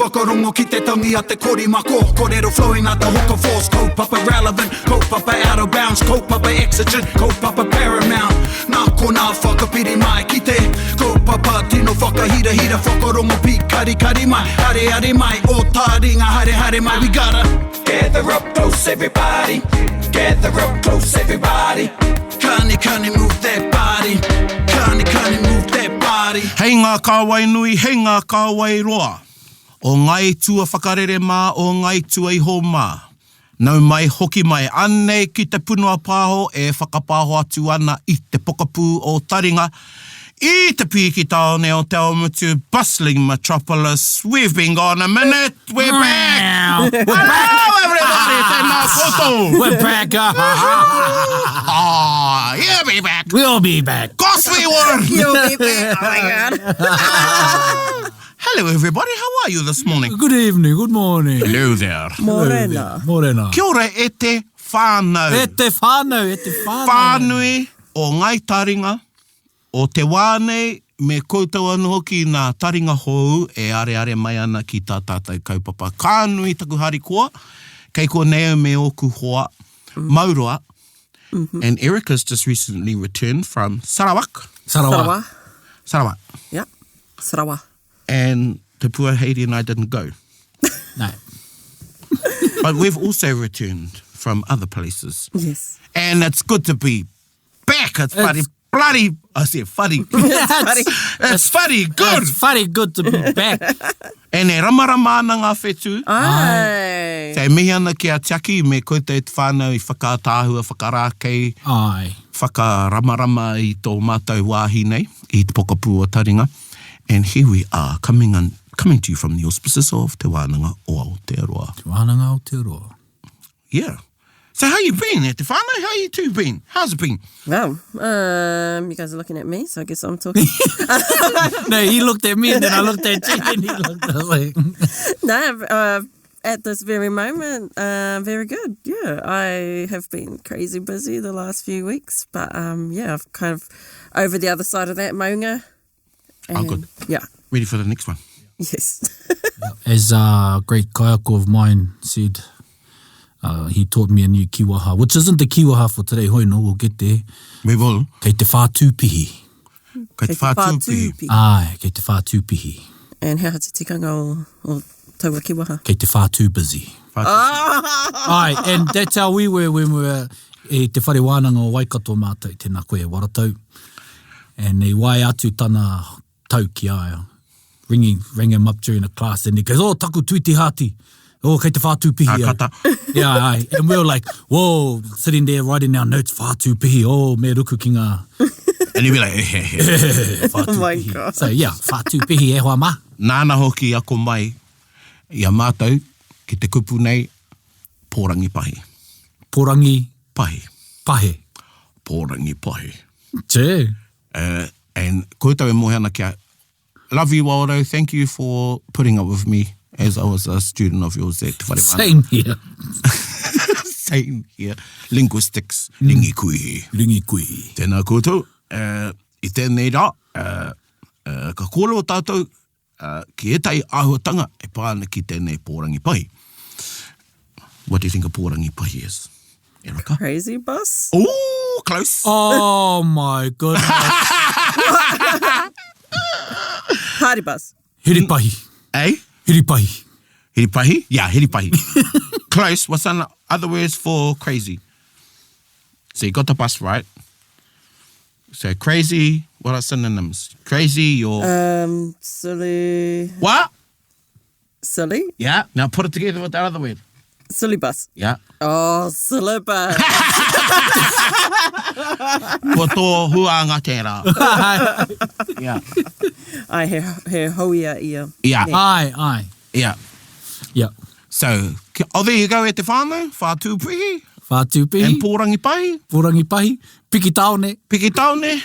whakarongo ki te tangi a te korimako. Kōrero flowing out the hook of force. Kaupapa relevant, kaupapa out of bounds, kaupapa exigent, kaupapa paramount. Nā kona whakapiri mai ki te kaupapa tino whakahira hira whakarongo pi kari kari mai. Hare mai, o Taringa hare mai. We gotta gather up close everybody. Gather up close everybody. Kani move that body. Kani move that body. Hei ngā kāwai nui, hei ngā kāwai roa. O ngai tua whakarere mā, o ngai tua iho mā. Nau mai hoki mai anei ki te punua pāho e whakapāho atu ana i te pokapū o Taringa. I te piki taone o te aumutu, bustling metropolis. We've been gone a minute. We're back. We're back. Hello, everybody. Tēnā koutou. We're back. You'll be back. We'll be back. Course we will. You'll be back. Oh, my God. Hello, everybody. How are you this morning? Good evening. Good morning. Hello there. Morena. Morena. Kia ora e te whānau. E te whānau. Whānui o ngai Taringa. O te wānei, me koutou anu hoki nā Taringa hou e are mai ana ki tā tātou kaupapa. Kānui taku hari koa, kei ko neo me oku hoa, Mauroa. And Erica's just recently returned from Sarawak. Sarawak. Yep. Sarawak. And te pua Haiti and I didn't go. No. But we've also returned from other places. Yes. And it's good to be back. It's bloody, I said funny. It's funny, good. It's funny good to be back. E ne ramarama ana ngā whetū. Ai. Te mihi ana ki a tiaki me koutou te whānau I whakatāhua, whakarākei. Ai. Whakaramarama I tō mātou wāhi nei, I te pokapū o Taringa. And here we are, coming to you from the auspices of Te Wānanga o Aotearoa. Te Wānanga o te roa. Yeah. So how you been, Te Whānau? How you two been? How's it been? Well, you guys are looking at me, so I guess I'm talking. No, he looked at me and then I looked at you and he looked at me. No, at this very moment, very good. Yeah, I have been crazy busy the last few weeks, but yeah, I've kind of over the other side of that maunga. Oh, good. Yeah. Ready for the next one? Yes. As a great kaiako of mine said, he taught me a new kīwaha, which isn't the kīwaha for today. Hoi no, we'll get there. We will. Kei te whātūpihi. Kei te whātūpihi. Ai, kei te whātūpihi. And how te tikanga o taua kīwaha? Kei te whātū busy. Ai, and that's how we were when we were e te whare wānanga o Waikato mātou, tēnā koe waratau. And he wai atu tana tau ki aia. Ring him up during a class and he goes, oh, taku tui te hāti. Oh, kei te whātūpihi. Kata. Yeah, aye. And we were like, whoa, sitting there writing our notes, whātūpihi. Oh, me ruku ki ngā. And he'd be like, Oh my God. So yeah, whātūpihi e hoa ma. Nāna hoki ako mai I a mātou ki te kupu nei pōrangi pahi. Pōrangi Pahi. pahe. Pōrangi pahi. Che. And koutou e mohana kia. Love you, Waldo. Thank you for putting up with me as I was a student of yours there. Same here. Same here. Linguistics. Lingi kui. Ringi kui. Tēnā koutou. I tēnei rā, ka kōrero tātou ki etai āhuatanga e pāna ki tēnei pōrangi pahi. What do you think a pōrangi pahi is? Erica? Crazy bus? Oh, close. Oh my goodness. Party bus. Hiripahi. Eh? Hiripahi. Hiripahi? Yeah, hiripahi. Close. What's some other words for crazy? So you got the bus right. So crazy, what are synonyms? Crazy or... Silly. What? Silly? Yeah. Now put it together with that other word. Silly bus. Yeah. Oh, silly bus. Ko tō huanga tērā. Yeah. Ai, he hauia ia. Yeah. Ai. Yeah. Yeah. So, there you go e te whānau, whātūpihi. Whātūpihi. And pōrangi pahi. Pōrangi pahi. Piki taone. Piki taone.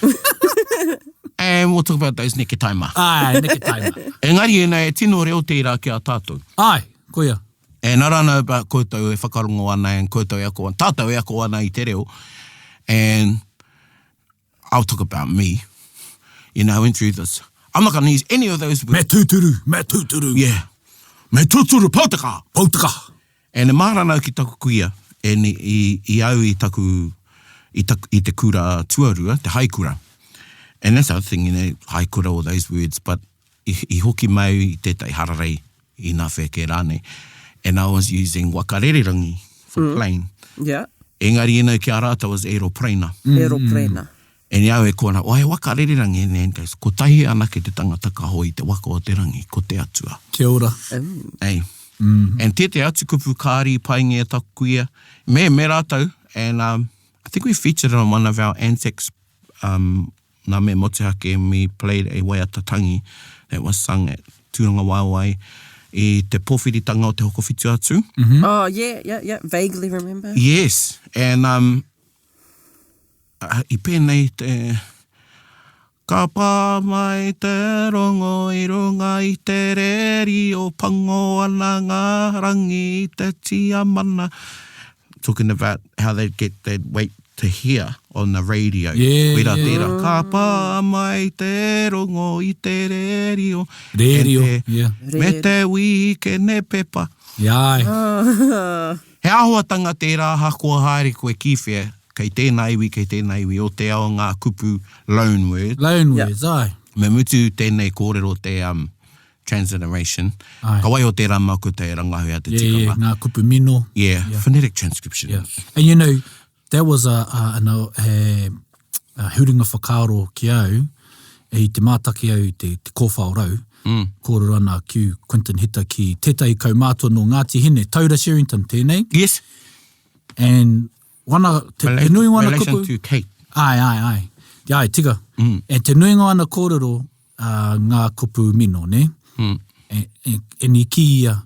And we'll talk about those neke taima. Ai, neke taima. Engari e nei, tino reo tērā ki a tātou. Ai, kuia. And I don't know about koutou e whakarongo ana and koutou e ako ana. Tātou e ako ana I te reo. And I'll talk about me. You know, I went through this. I'm not going to use any of those words. Me tūturu. Yeah. me tuturu pautaka. Pautaka. E ne mārana ki taku kuia, e i au i te kura tuarua, te haikura. And that's the other thing, haikura, all those words, but I hoki mai i tētai hararei i nā wheke rāne. And I was using wakarererangi for plain. Yeah. Engari ki a rāta was aeroprena. Aeroprena. E ni au e kōna, o he wakarererangi, and ko tahi ana ke te tangata ka hoi te waka o te rangi, ko te atua. Kia ora. Ei. And tēte atu kupu kāri paingia taku kuia. Me rātou. And I think we featured it on one of our antics, nā me motuhake, and we played a waiata tangi that was sung at Tūranga Waiwai i te pōwhiritanga o te hokowhitu atu. Oh, yeah. Vaguely remember. Yes. And I pēnei te... Ka pā mai te rongo I runga I te reri o pango ana ngā rangi I te tia mana. Talking about how they'd get that wait to hear on the radio. Yeah, Wera yeah. tērā, ka pā mai te rongo I te reri o... Reri o, And yeah. Me te wī ke ne pepa. Iai. He ahoatanga tērā hakoa haere koe kiwhea. Kei tēnā iwi, o te ao ngā kupu loan word. Loan words, ai. Me mutu tēnei kōrero te transliteration. Ai. Ka wai o tērā maku te rangahua te Yeah, tikanga. ngā kupu mino. Yeah, phonetic transcription. Yeah. And you know, that was a huringa whakaaro ki au, e te mātaki au te kōwhaorau, kōrero ana ki Quentin Hita ki tētai kaumātua no Ngāti Hine, Taura Sherrington, tēnei. Yes. And wana, te nui wana relation kupu. to Kate. Ai. Ai, tika. E te nui ana kōrero ngā kupu mino, ne? E ni ki ia.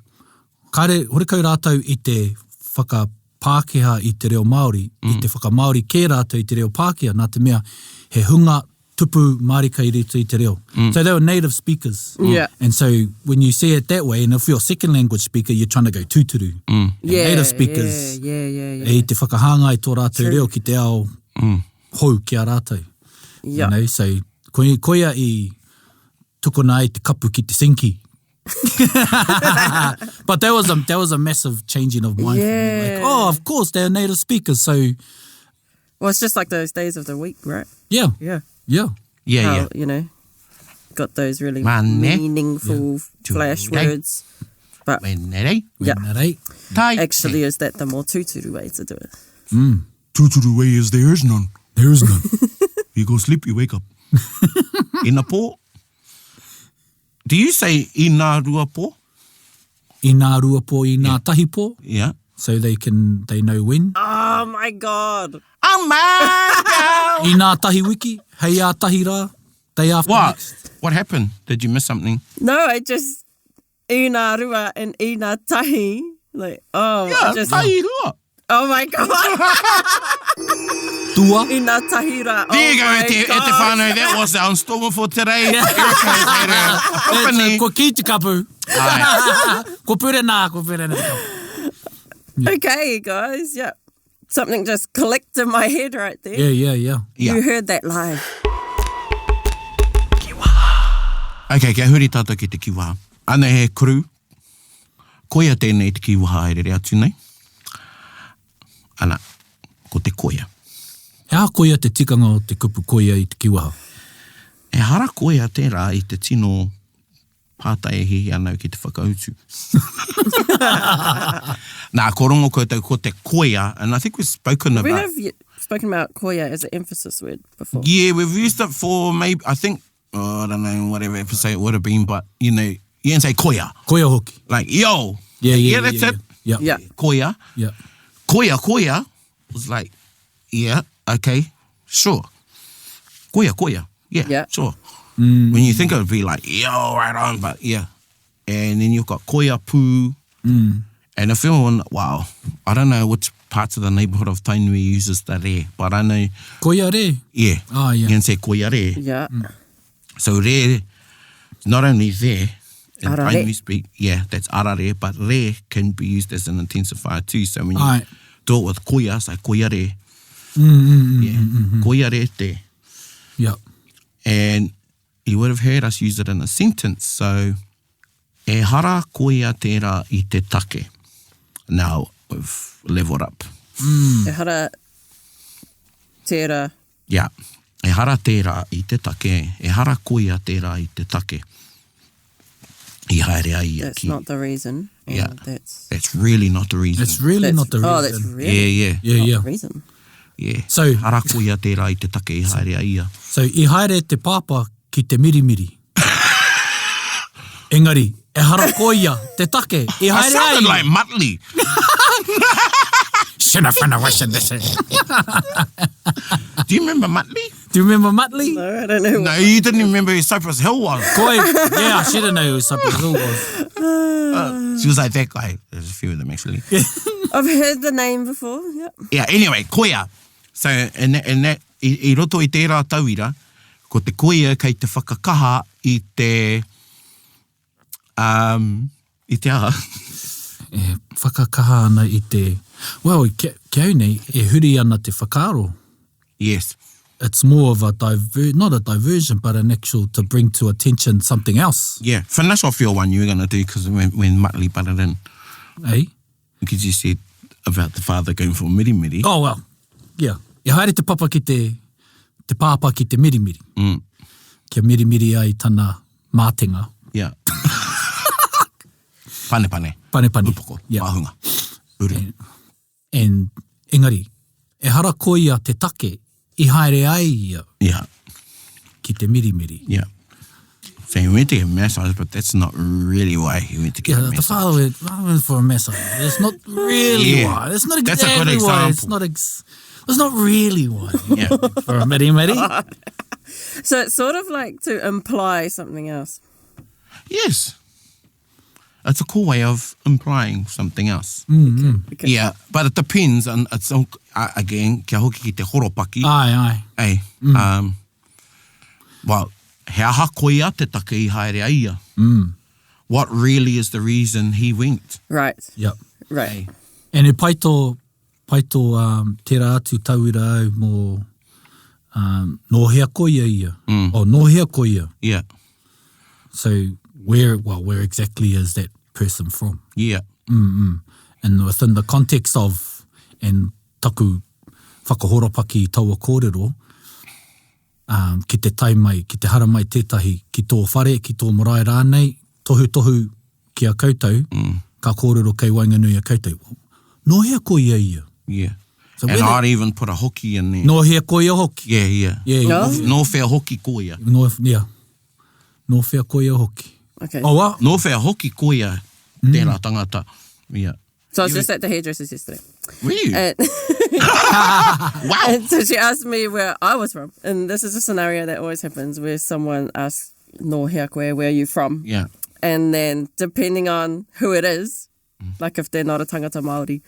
Kāre, hore kau rātou I te whakapākehā I te reo Māori, I te whakamaori kē rātou I te reo Pākehā, nā te mea, he hunga tupu Marika I rito I te reo. So they were native speakers. Yeah. And so when you say it that way, and if you're a second language speaker, you're trying to go tūturu. Yeah, Native speakers. Yeah. E te whakahanga I tō rātou reo ki te ao hou ki a rātou. Yeah. You know, so koia I tukuna I te kapu ki te sinki. But that was a massive changing of mind for me. Like, oh, of course, they're native speakers, so... Well, it's just like those days of the week, right? Yeah. Yeah. Yeah. How, you know, got those really Mane. meaningful flash Tuai. words. But Wenere. yeah, Tai. actually is that the more tuturu way to do it. Tuturu way is there is none. There is none. You go sleep, you wake up. Ina pō. Do you say ina rua pō? I nā rua pō, I nā tahi pō, Yeah. so they know when. Oh my God. Oh my God. I nā tahi wiki, hei a tahi rā, day after next. What happened? Did you miss something? No, I just, ina rua and ina tahi. Like, oh, I just, tai rua. oh my God. Tua. Ina tahi rā. There you go, my e te God. whānau. That was our installment for today. Ko ki te kapu. Ko pere nā. Okay, guys. Yeah. Something just clicked in my head right there. Yeah. Yeah. You heard that live. Okay, kia huri tātou ki te kīwaha. Ana he kuru. Koia tēnei te kīwaha e rere atu nei. Ana, ko te koia. Hea koia te tikanga o te kupu koia I te kīwaha? E hara koia tērā I te tino pātai hi anau ki te whakautu. Nā, korongo koutou ko te koia, and I think we've spoken We about... have spoken about koia as an emphasis word before. Yeah, we've used it for maybe, I think, I don't know, whatever episode it would have been, but, you know, you can say koia. Koia hoki. Like, yo. Yeah, that's it. Yeah. Koia. Yeah. Koia was like, yeah, okay, sure. Koia. Yeah, sure. When you think it would be like, yo, right on, but yeah. And then you've got koia pū. And if you're wow, I don't know which parts of the neighbourhood of Tainui uses the re, but I know... Koia re? Yeah. Ah, yeah. You can say koia re. Yeah. So re, not only there, in Arare. Tainui speak, yeah, that's arare, but re can be used as an intensifier too. So when you Ai. do it with koia, it's like koia re. Koia re te. Yeah. And you would have heard us use it in a sentence. So, E hara koia tērā I te take. Now, we've leveled up. E hara tērā. Yeah. E hara tērā I te take. E hara koia tērā I te take. I haere ai ia That's ki. not the reason. Yeah. That's really not the reason. It's really not the reason. Oh, that's really Yeah. Yeah, not yeah. the reason. Yeah. So- hara koia tērā I te take I haere ai ia. So, I haere te pāpā ki te mirimiri. Engari, e hara koia, te take, I I haere sounded ai. like Muttley. Shina whana washa this. Do you remember Muttley? Do you remember Muttley? No, I don't know. No, you didn't remember who Cypress Hill was. Koi, yeah, I should have known who Cypress Hill was. She was like that guy. There's a few of them actually. I've heard the name before. Yep. Yeah, anyway, koia. So, in that, I roto I tērā tauira, ko te koia kei te whakakaha I te aha. E whakakaha ana I te... Well, kia au nei, e huri ana te whakaaro. Yes. It's more of a, not a diversion, but an actual to bring to attention something else. Yeah. Whanasho feel one you were going to do, because when Muttley butted in, Eh? because you said about the father going for mirimiri. Oh, well, yeah. E haere te papa ki te pāpā ki te mirimiri. Mm. Kia mirimiri ai tana mātenga. Yeah. Pane. Pane. Upoko. Yeah. Mahunga. Uru. And engari, e hara koia te take, I haere ai ia Yeah. ki te mirimiri. Yeah. So he went to get massage, but that's not really why he went to get Yeah, a the massage. father went for a massage. It's not really Yeah. why. It's not That's a good exactly why. It's example. it's not really why. Yeah. For a miri. So it's sort of like to imply something else. Yes. It's a cool way of implying something else. Okay. Yeah, but it depends on, it's, again, kia hoki ki te horopaki. Ai. Hey, well, he aha koia te take I haere ai ia. What really is the reason he went? Right. Yep. Right. And e paito tērā atu tauira au mō nōhea koia ia. O nōhea koia. Yeah, So where exactly is that person from? yeah, And within the context of, and taku whakahoropaki taua kōrero, ki te tai mai, ki te hara mai tētahi, ki tō whare, ki tō marae rānei, tohu ki a koutou, ka kōrero kei wainganui a koutou. Nōhea koia ia. yeah. So And whether- I'd even put a hoki in there. Nōhea koia hoki. Yeah. Yeah. No whea hoki koia. Nōwhea koia hoki. Okay. Oh, wa? No whea hoki koia tērā tangata. Yeah. So I was just at the hairdresser's yesterday. Really? And, Wow. and so she asked me where I was from. And this is a scenario that always happens where someone asks, no hea koe, where are you from? Yeah. And then depending on who it is, like if they're not a tangata Māori,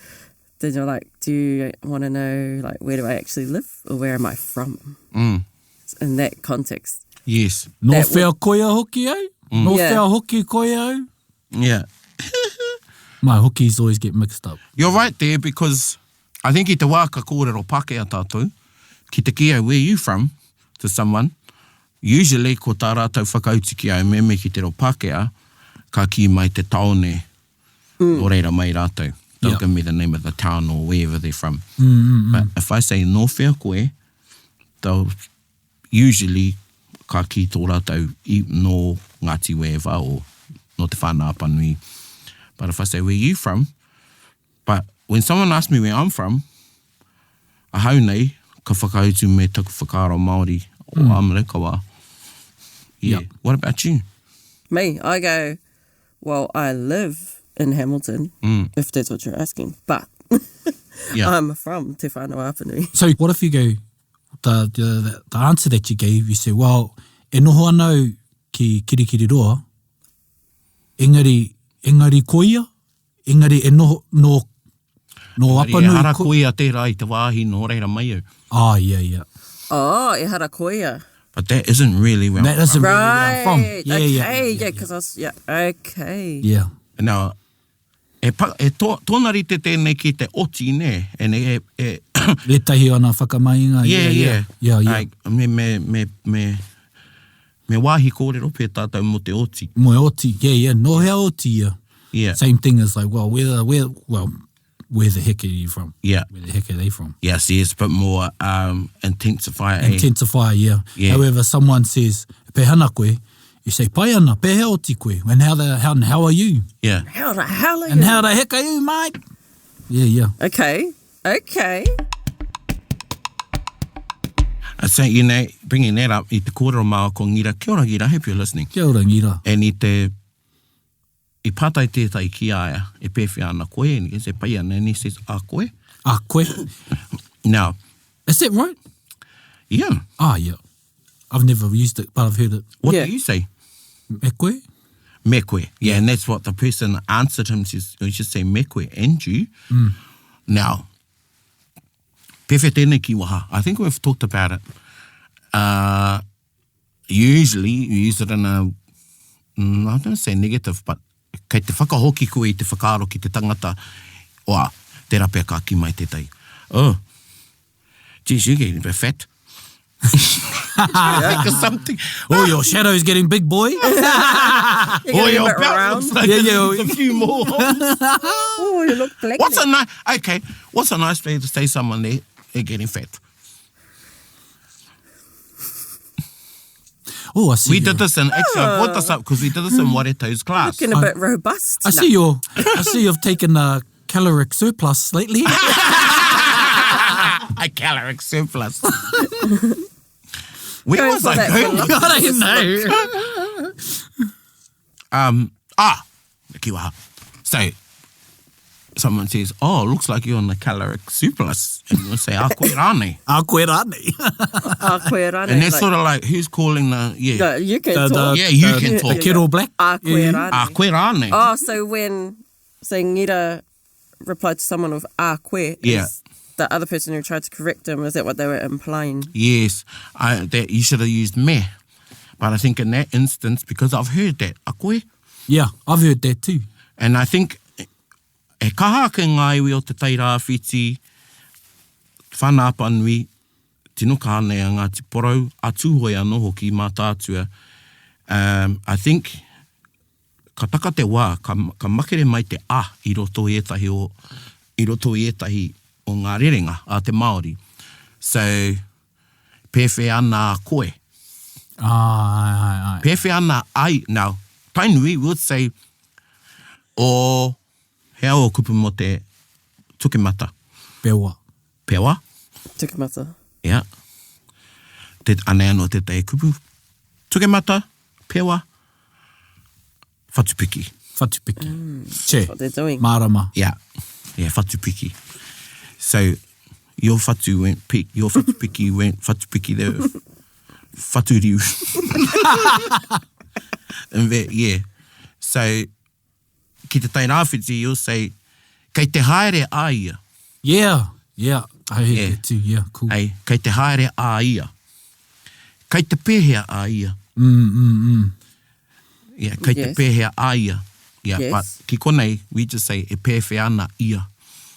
then you're like, do you want to know, like, where do I actually live or where am I from? In that context. Yes. Nōwhea koia hoki au? Nōwhea Yeah. hoki koia au? Yeah. My hokis always get mixed up. You're right there, because I think I te wā ka kōrero Pākehā tātou, ki te kia, where you from, to someone, usually ko tā rātou whakauti ki au meme ki te ro Pākehā, ka ki mai te taone, o reira mai rātou. Don't Yeah. give me the name of the town or wherever they're from. But if I say nōwhea koe, they'll usually ka ki tō rātou no Ngāti wherever or no te whānau panui. But if I say, where you from? But when someone asks me where I'm from, a hau nei, ka whakautu me tuku whakaaro Māori o Amerikawa. Yeah. Yep. What about you? Me, I go, well, I live in Hamilton, if that's what you're asking. But Yeah. I'm from Te Whānau Apanui. So what if you go, the answer that you gave, you say, well, e noho anau ki kirikiriroa, engari koia, engari e no E hara apanui koia tērā I te wāhi no reira mai au. Ah, yeah. Oh, e hara koia. But that isn't really where That I'm isn't from. really where I'm from. Okay, Yeah, because I was, okay. Yeah. Now, tōnari te tēnei ki te oti, ne? Le tahi ana whakamainga. Yeah. Yeah. Like, me Me wāhi kōrero pē tātou mo te oti. Mo oti, yeah. No hea oti, yeah. Yeah. Same thing as like, well, where the heck are you from? Yeah. Where the heck are they from? Yes, it's a bit more intensify. Intensify, yeah. However, someone says, pe hana koe, you say, pai ana, pe hea oti koe, and how are you? Yeah. How the hell are you? And how the heck are you, mate? Yeah. Okay. So, you know, bringing that up, I te kōrero mā ko ngira, kia ora ngira, hope you're listening. Kia ora ngira. And I pātai tētai ki aia, e pēwhi ana koe, and he says, pai ana, and he says, a koe. A koe. Now. Is that right? Yeah. Ah, yeah. I've never used it, but I've heard it. What do you say? Me koe? Me koe. Yeah, and that's what the person answered him, says, you should say me koe, and you. Now, pewhi tēnei kīwaha. I think we've talked about it. Usually, you use it in a, I don't say negative, but kei te whakahoki koe i te whakaaro ki te tangata, oa, te rapea ka ki mai tētai. Oh, geez, you're getting a bit fat. Think of something. Oh, your shadow's getting big, boy. Oh, your belt looks like there's a few more. Oh, you look black. What's a nice way to say someone they're getting fat? Oh, I see. We did this in, actually, I brought this up because we did this in Wareto's class. Looking a bit robust. I see you've taken a caloric surplus lately. A caloric surplus. Where was I going? I don't know. The kīwaha. So, someone says, oh, looks like you're on a caloric surplus. And you'll say, koe rāne. Koe rāne. Koe rāne. And that's sort of like, who's calling the, No, you can talk. You can talk. The kettle black. Koe rāne. Koe rāne. Oh, so when, ngira replied to someone with koe, is the other person who tried to correct him, is that what they were implying? Yes, that you should have used me. But I think in that instance, because I've heard that, a koe. Yeah, I've heard that too. And I think, e kaha ke ngā iwi o te tairā whiti, whanāpa nui, tino ka hanei a ngā te porau, a tūhoi anō hoki mā tātua. I think, ka taka te wā, ka makere mai te i roto i etahi o ngā rerenga, a te Māori. So, pewhi ana koe. Pewhi ana ai. Now, tainui would say, o hea o kupu mo te tukimata. Pewa. Tukimata. Yeah. Anei anō te te kupu. Tukimata, pewa, whatupiki. Che. What they're doing. Marama. Yeah, whatupiki. So, your whatu went peak, your whatupiki went whatupiki there. Whaturiu. And that, so, ki te tai rāwhiti, you'll say, kei te haere a ia. Yeah, I heard that too, cool. Kei te haere a ia. Kei te pēhea a ia. Yeah, kei te pēhea a ia. Yeah, yes. But ki konei, we just say, e pēwhi ana ia.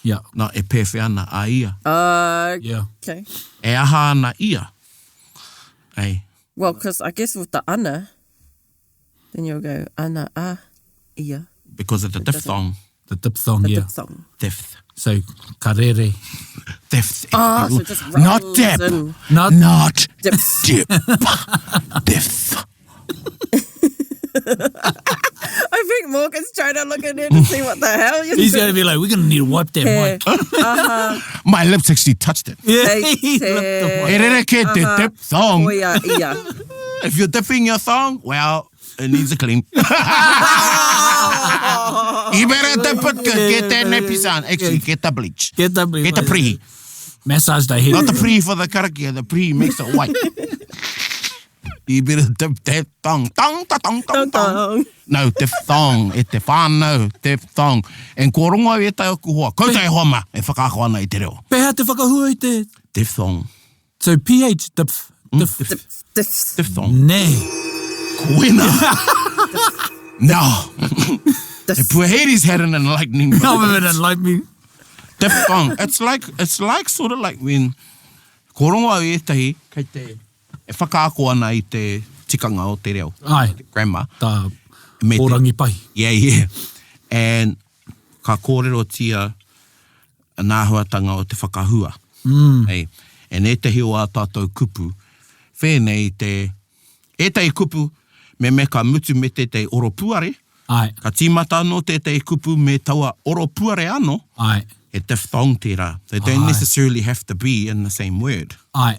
Yeah. No, e pēwhi ana a ia. Yeah. Okay. E aha ana ia. Well, because I guess with the ana, then you'll go ana a ia. Because of the diphthong. The diphthong, The yeah. diphthong. Dipth. So, karere. Dipth. Oh, so it just Not rolls dip. in. Not Dip. dip. Dipth. I think Morgan's trying to look in there to see what the hell you're He's doing. going to be like, we're going to need to wipe that mic. My lips actually touched it. Yeah, Hey, E rere ke te diphthong. Koia ia. If you're dipping your thong, well, it needs a clean. You better dip it, get that nappy on. Actually, get the bleach. Get the pre. Massage the head. Not the pre for the karakia, the pre makes it white. You better dip that thong. Tong. No, diphthong. E te whānau, diphthong. And kōrongo e tai o kuhoa. Koutai hoa ma, e whakaako ana i te reo. Pēhea te whakahua i te... Diphthong. So, PH, Diphthong. Ne. Koina. No. The Puaheris had an enlightening. No, it didn't like me. Diphthong. It's like sort of like when kōrongo au e tahi, kei te, e whakaako ana i te tikanga o te reo. Ai. Grandma. Tā Me te- orangi pai. Yeah. And ka kōrero tia nā huatanga o te whakahua. Hey. And e te hio a tātou kupu. Whēnei e kupu me ka mutu me te oropuare. Ai. Ka tīmata anō te kupu me taua oropuare anō. Ai. E diphthong tērā. They don't Ai. necessarily have to be in the same word. Ai.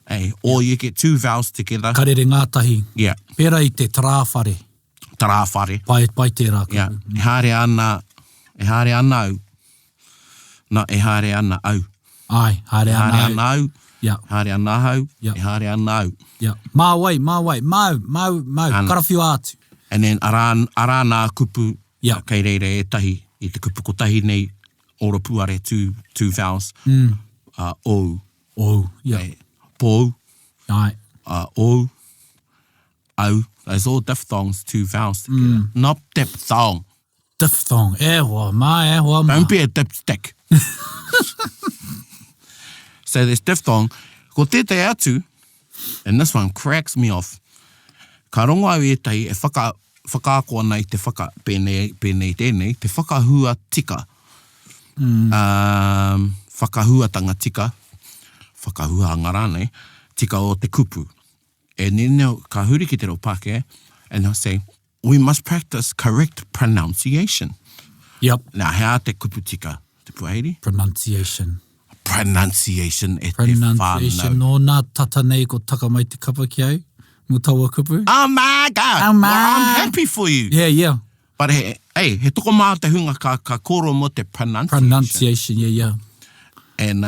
Hey. Or you get two vowels together. Karere ngātahi. Yeah. Pera i te trāwhare. Tarawhare. Pai tērā kupu. Yeah. E haere ana au. Na e haere ana au. Ai. Haere ana. au. Yeah. Haere ana hau. Yeah. E haere ana au. Yeah. Māwai. Mau. Ana. Karawhiu atu. And then ara nā kupu. Yeah. Kei reire e tahi. I te kupu kotahi nei oropuare two vowels. O. Oh. Yeah. Hey. Pō. Ai. O. Au. Those all diphthongs, two vowels together. Not diphthong. Diphthong. E hoa mā. Don't be a dipstick. So there's diphthong. Ko tētai atu, and this one cracks me off. Ka rongo au e tai e whakaako nei te pēnei tēnei, te whakahua tika. Whakahuatanga tika. Whakahua angarane. Tika o te kupu. And then ka huri ki te reo Pākehā, and they'll say, we must practice correct pronunciation. Yep. Now, hea te kupu tika? Te puairi? Pronunciation. Pronunciation e te Pronunciation. whānau. No nā tata nei ko taka mai te kapa ki au. Mo taua kupu. Oh my God! Oh my. Well, I'm happy for you. Yeah. But he toko mā te hunga ka kōrero mo te pronunciation. Pronunciation. Yeah. And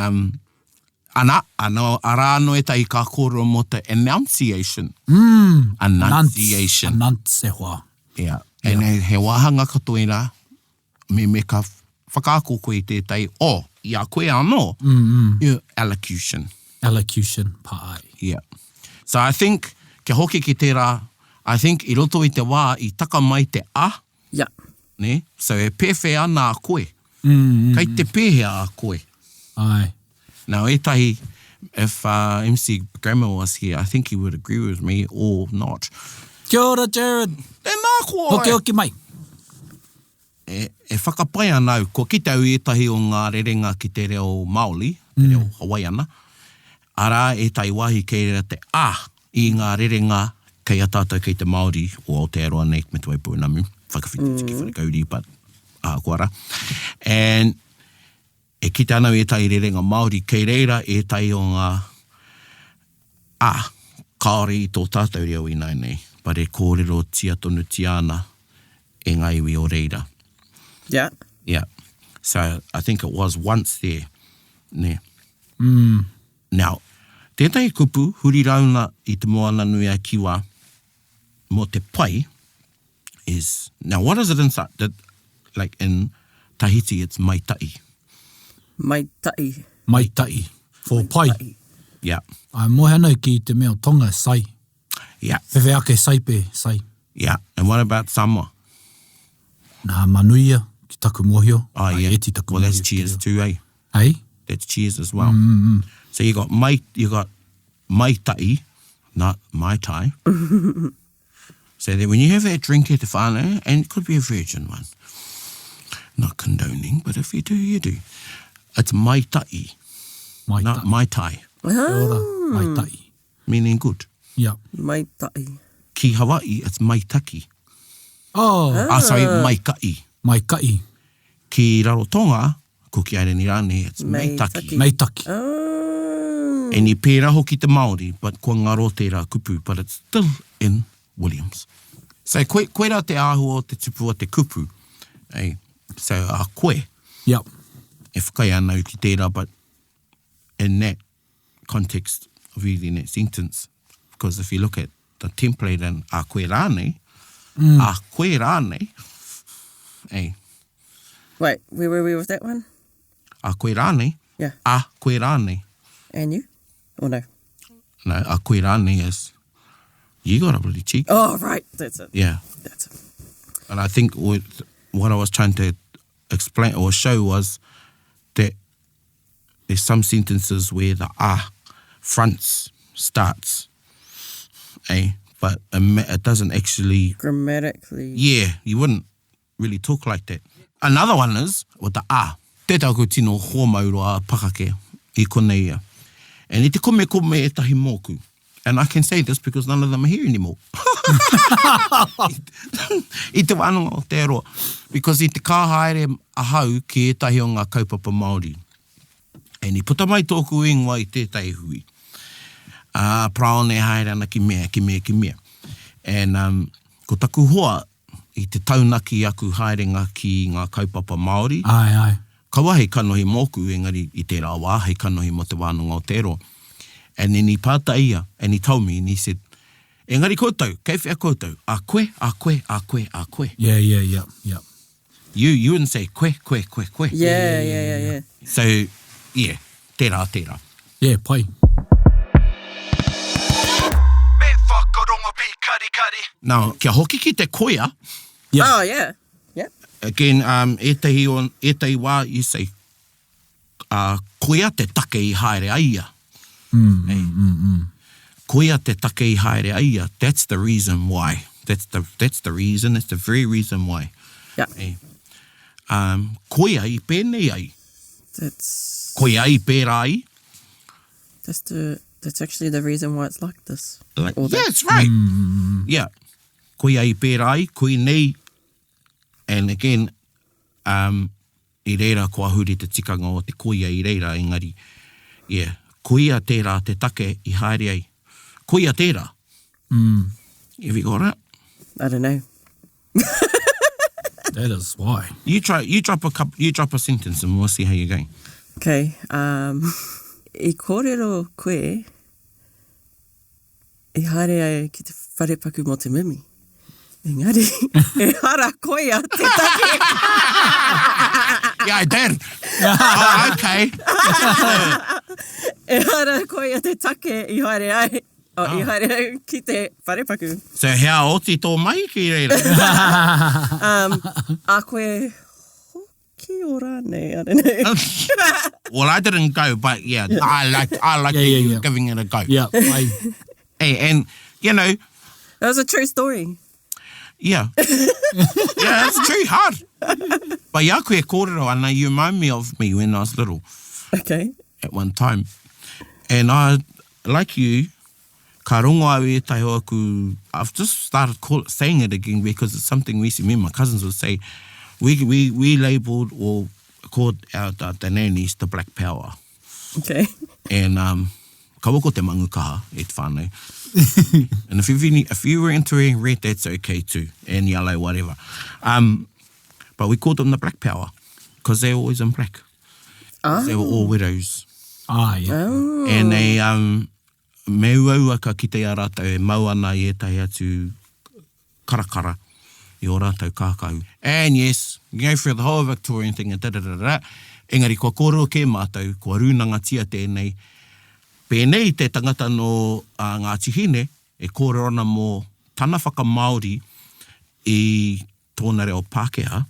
ara anō e tai ka kōrero mo te enunciation. Enunciation. Anants e hoa. Yeah. And he wāhanga katoira me ka whakaako koe tētai ia koe anō. Elocution. Elocution. Pai. Yeah. So I think, ke hoki ki tērā, I think i roto i te wā, i taka mai te a, Yeah. ne? So e pewhi ana a koe. Kei te pēhea a koe. Ai. Now, e tahi, if MC Grammar was here, I think he would agree with me or not. Kia ora, Jared. Tēnā koe! Hoki mai. E whakapai anau, ko ki te au e tahi o ngā rerenga ki te reo Māori, te reo Hawaiiana, ara e tai wahi kei rea te i ngā rerenga kei a tātou kei te Māori o Aotearoa nei me te Waipuinamu, whakawhiti tiki whanakauri, but koara. And e ki te anau e tai rerenga Māori, kei reira e tai o ngā kaore i tō tātou reo i nai nei, but e kōrero tia tonu tiana e ngā iwi o reira. Yeah. Yeah. So I think it was once there. Ne. Now, tētai kupu, huri rauna i te moana nui a kiwa mo te pai is, now what is it inside? Like in Tahiti, it's maitai. Maitai. Maitai. For pai. Yeah. Ai mohanau ki te mea o tonga, sai. Yeah. Whewhe ake saipe, sai. Yeah. And what about Samoa? Nā manuia ki taku mohio. Oh, Ai, yeah. eti taku Well, that's mohio ki cheers te reo. too, eh? Hey? That's cheers as well. So you got maitai, not mai tai. So that when you have that drink at the whānau, and it could be a virgin one, not condoning, but if you do, you do. It's maitai, Maitai. not mai tai, Kia ora, maitai. meaning good. Yeah. Maitai. Ki Hawaii, it's maitaki. Oh, Sorry, maikai. maikai. Ki Rarotonga, ko ki aere ni rane, it's meitaki. Meitaki. Oh. And i pērā hoki te Māori, but ko ngaro tērā kupu, but it's still in Williams. So koe rā te āhua o te tupu o te kupu. Eh? So a koe, Yep. e whakai anau ki tērā, but in that context of reading that sentence, because if you look at the template in a koe rānei, eh? Wait, where were we with that one? A koe rānei, Yeah. a koe rānei. And you? Or no? No, a koe rānei is, you got a bloody cheek. Oh, right. That's it. Yeah. That's it. And I think what I was trying to explain or show was that there's some sentences where the fronts starts, but it doesn't actually... Grammatically. Yeah, you wouldn't really talk like that. Another one is with the a. Tētau ko tino hōmauro a pakake I konei ia. And I te kome e tahi mōku. And I can say this because none of them are here anymore. I te wānanga o te aroa. Because I te kāhaere ahau ki etahi o ngā kaupapa Māori. And I puta mai tōku ingoa I tētai hui. Paraone haere ana ki mea. And ko taku hoa I te taunaki aku haerenga ki ngā kaupapa Māori. Ai. Kaua hei kanohi mōku, engari I tērā wā, hei kanohi mo te wānanga o te aroa. And then he pāta ia, and he told me, and he said, engari koutou, kei whea koutou, a koe. Yeah. You wouldn't say koe. Yeah. So, yeah, tērā. Yeah, pai. Me whakarongo pi kari. Now, kia hoki ki te koia, Yeah. Oh, yeah. Yep. again, etahi wā, you say, koia te take I haere aia. Koia te take I haere aia. That's the reason why. That's the reason. That's the very reason why. Yeah. Hey. Koia I pēnei ai. That's Koia I pērā ai. that's actually the reason why it's like this. Like, Or yeah, that. that's right. Yeah. Koia I pērā ai, koi nei. And again, I reira kua huri te tikanga o te koia I reira, engari. Yeah. Koia tērā te take I haere ai. Koia tērā. Have you got it? I don't know. That is why. You drop a sentence and we'll see how you're going. Okay. I kōrero koe, I haere ai ki te wharepaku mo te mimi. Engari, e hara koia te take. Yeah, I did. Oh, okay. E hara koia te take I haere ai. I haere ai ki te wharepaku. So how oti tō mai ki reira? A koe hoki o rānei, I don't know. Well, I didn't go, but yeah, I like Yeah. giving it a go. Yeah, pai. Hey, and, you know, That was a true story. yeah. Yeah, it's true, hard. But ya koe kōrero ana, you remind me of me when I was little Okay. at one time. And I, like you, ka rongo au e tai hoaku, I've just started saying it again because it's something we see. Me and my cousins would say, we labelled or called our the nannies the Black Power. Okay. And ka wako te mangukaha e te whānau. And if you were into wearing red, that's okay too. And yellow, whatever. But we called them the Black Power because they were always in black. They were all widows. Yeah. Oh. And they, me uauaka ki te rātou e mau ana I etahi atu karakara I o rātou kākau. And yes, you go through the whole Victorian thing and da-da-da-da. Engari, kua kōrero ke mātou, kua rūnanga tia tēnei. Pēnei te tangata no ngā tihine, e kōrero ana mō tana whaka Māori I tōna reo Pākehā.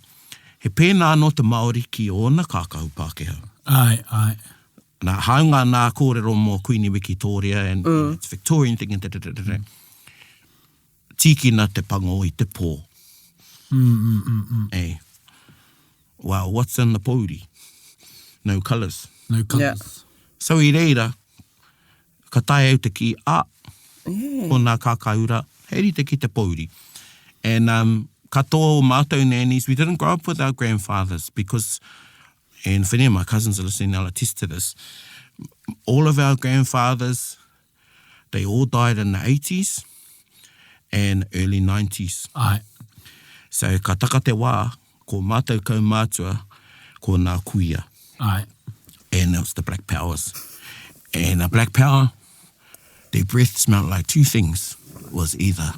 He pēnā no te Māori ki ona kākau Pākehā. Ai. Nā haunga nā kōrero mō Queen Victoria and it's Victorian thing and da-da-da-da-da. Tīkina te pango I te pō. Hey. Wow, what's in the pōuri? No colours. No colours. Yeah. So I reira, ka tae au te ki a, Yeah. o nā kākaura, heri te ki te pōuri. And ka tō mātou nannies, we didn't grow up with our grandfathers because, and for them, my cousins are listening, they'll attest to this, all of our grandfathers, they all died in the 80s and early 90s. Ai. So ka taka te wā, ko mātou kaumātua, ko nā kuia. Ai. And it was the Black Powers. And the Black Power, their breath smelled like two things. It was either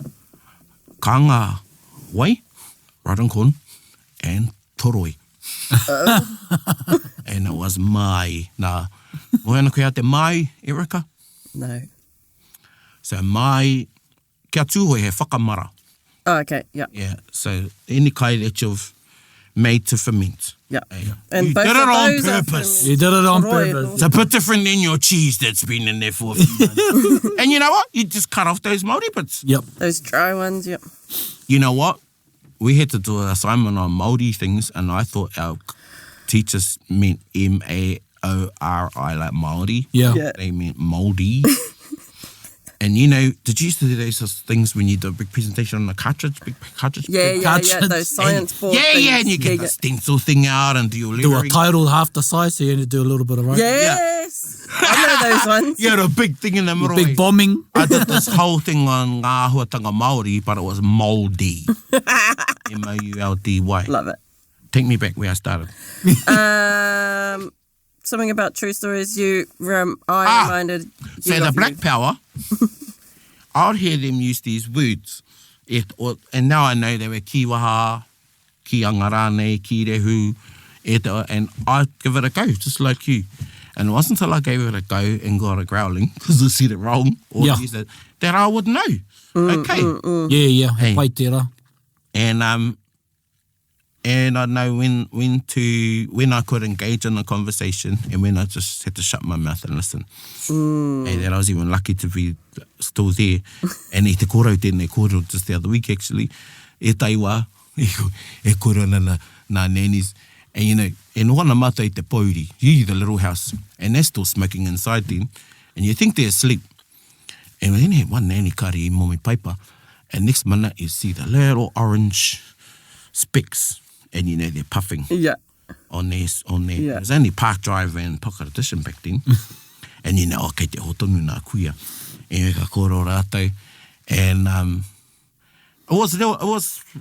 kanga wai, raronkon, and toroi. And it was mai. Nā, moana koe te mai, Erika? No. So mai, kia tūhoi he whakamara. Oh, okay. Yeah. Yeah, so any kai that you've made to ferment. Yeah. And you both did it of on those are purpose. from You did it on kōrero. purpose. It's a bit different than your cheese that's been in there for a few months. And you know what? You just cut off those Māori bits. Yep. Those dry ones, yep. You know what? We had to do an assignment on Māori things, and I thought our teachers meant Maori, like Māori. Yeah. Yeah. They meant mouldy. And you know, did you used to do those things when you do a big presentation on a cartridge? Big cartridge? Yeah, big yeah, cartridge. those science board Yeah, things. yeah, and you get the stencil thing out and do your Do a lettering. title half the size, so you need to do a little bit of writing. Yes. I know those ones. You had a big thing in the middle. Big bombing. I did this whole thing on ngā huatanga Māori, but it was mouldy. M-O-U-L-D-Y. Love it. Take me back where I started. Something about true stories. I reminded you So of the Black you. Power, I'd hear them use these words. And now I know they were kīwaha, ki angarane, ki rehu, and I'd give it a go, just like you. And it wasn't until I gave it a go and got a growling, because I said it wrong, or Yeah. used it, that I would know. Okay. Yeah, Hey. he pai tērā. And I know when I could engage in a conversation and when I just had to shut my mouth and listen. And that I was even lucky to be still there. And te kōrero tēnei kōrero just the other week actually, e taiwa, e kōrero nā nannies. And you know, e nohana mata i te pauri, the little house, and they're still smoking inside then. And you think they're asleep. And then had one nanny kari i momi paipa. And next minute you see the little orange specks. And you know, they're puffing Yeah. on their. Yeah. It was only Park Drive and Pakara back then. And you know, kei te hotonu nā kuia. E me ka kōrero rātou. And it was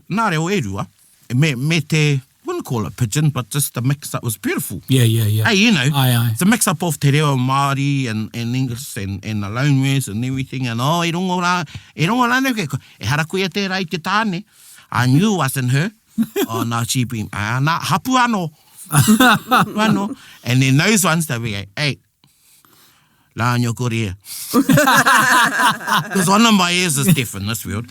nā reo e rua. Me te, wouldn't call it pigeon, but just the mix-up was beautiful. Yeah. Hey, you know, Aye. it's a mix-up of te reo Māori and English and the loanwords and everything. And e rongo rā e hara kuia tērā i te tāne. I knew it wasn't her. Oh, no, she been, nā hapu anō. Anō. And then those ones, they'll be like, hey, la nyo korea. Because one of my ears is deaf in this world.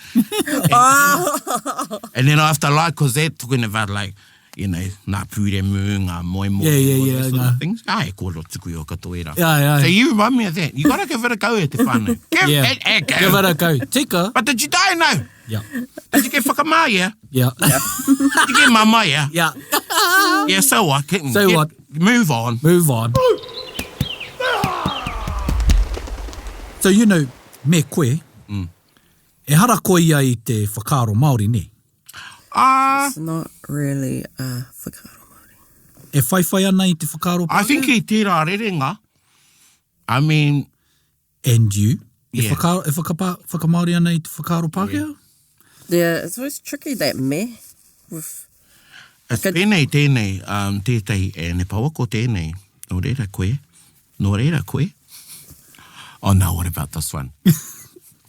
And then I have to like, because they're talking about like, you know, nā pūre mū, ngā moe, Yeah, those sort no. of things. Ai, kōrero tuku o katoera. Yeah. So you remind me of that. You got to give it a go at the whānau. Give it a go. Give it a go. Tika. But did you die now? Yeah. Did you get whakamāia? Yeah. Did you get mamaia? Yeah. Yeah, so what? What? Move on. Move on. So, you know, me koe, e hara koe ia i te whakaaro Māori, ne? It's not really a whakaaro Māori. E whaiwhai ana i te whakaaro I think Pākehā? he tērā rerenga. I mean, And you? Yeah. Whakamāori ana i te whakaaro Pākehā? Yeah, it's always tricky, that me. With, it's pēnei tēnei tētai e ne pawako tēnei. Nō reira koe. Oh no, what about this one?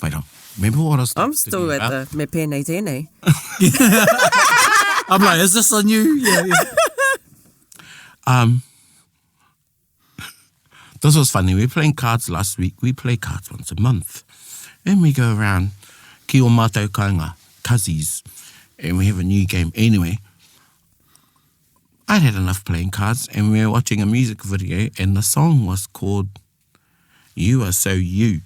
Wait on. Remember what I was I'm still talking at about? the me pēnei tēnei. I'm like, is this a new? Yeah. This was funny. We were playing cards last week. We play cards once a month. And we go around ki o mātou kainga, cozies, and we have a new game. Anyway, I'd had enough playing cards, and we were watching a music video, and the song was called You Are So You.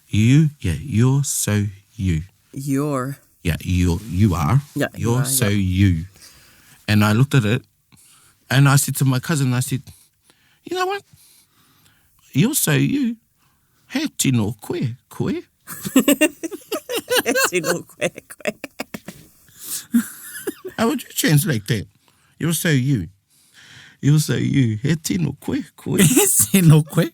You're so you. You're. Yeah, you are. Yeah, you You're are, so yeah. you. And I looked at it, and I said to my cousin, I said, you know what? You're so you. He tino koe. Tino koe. How would you translate that? You're so you. You're so you. He tino koe. Se no koe.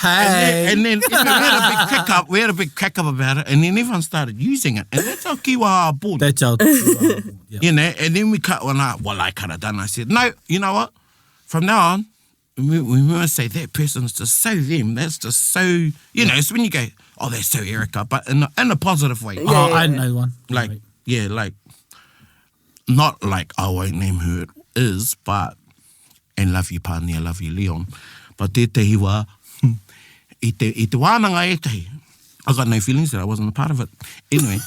Hey. And then we had a big crack up about it, and then everyone started using it. And that's our kīwaha board. That's our... Yeah. You know, and then we cut one out. Well, I could have done. I said, no, you know what? From now on, we must say that person's just so them. That's just so, you know, it's when you go, oh, that's so Erica, but in a positive way. Oh, I know one. Like, Right. yeah, like, not like I won't name who it is, but, and love you, Pani, I love you, Leon. But te hiwa, I te wānanga e tehi. I got no feelings that I wasn't a part of it. Anyway.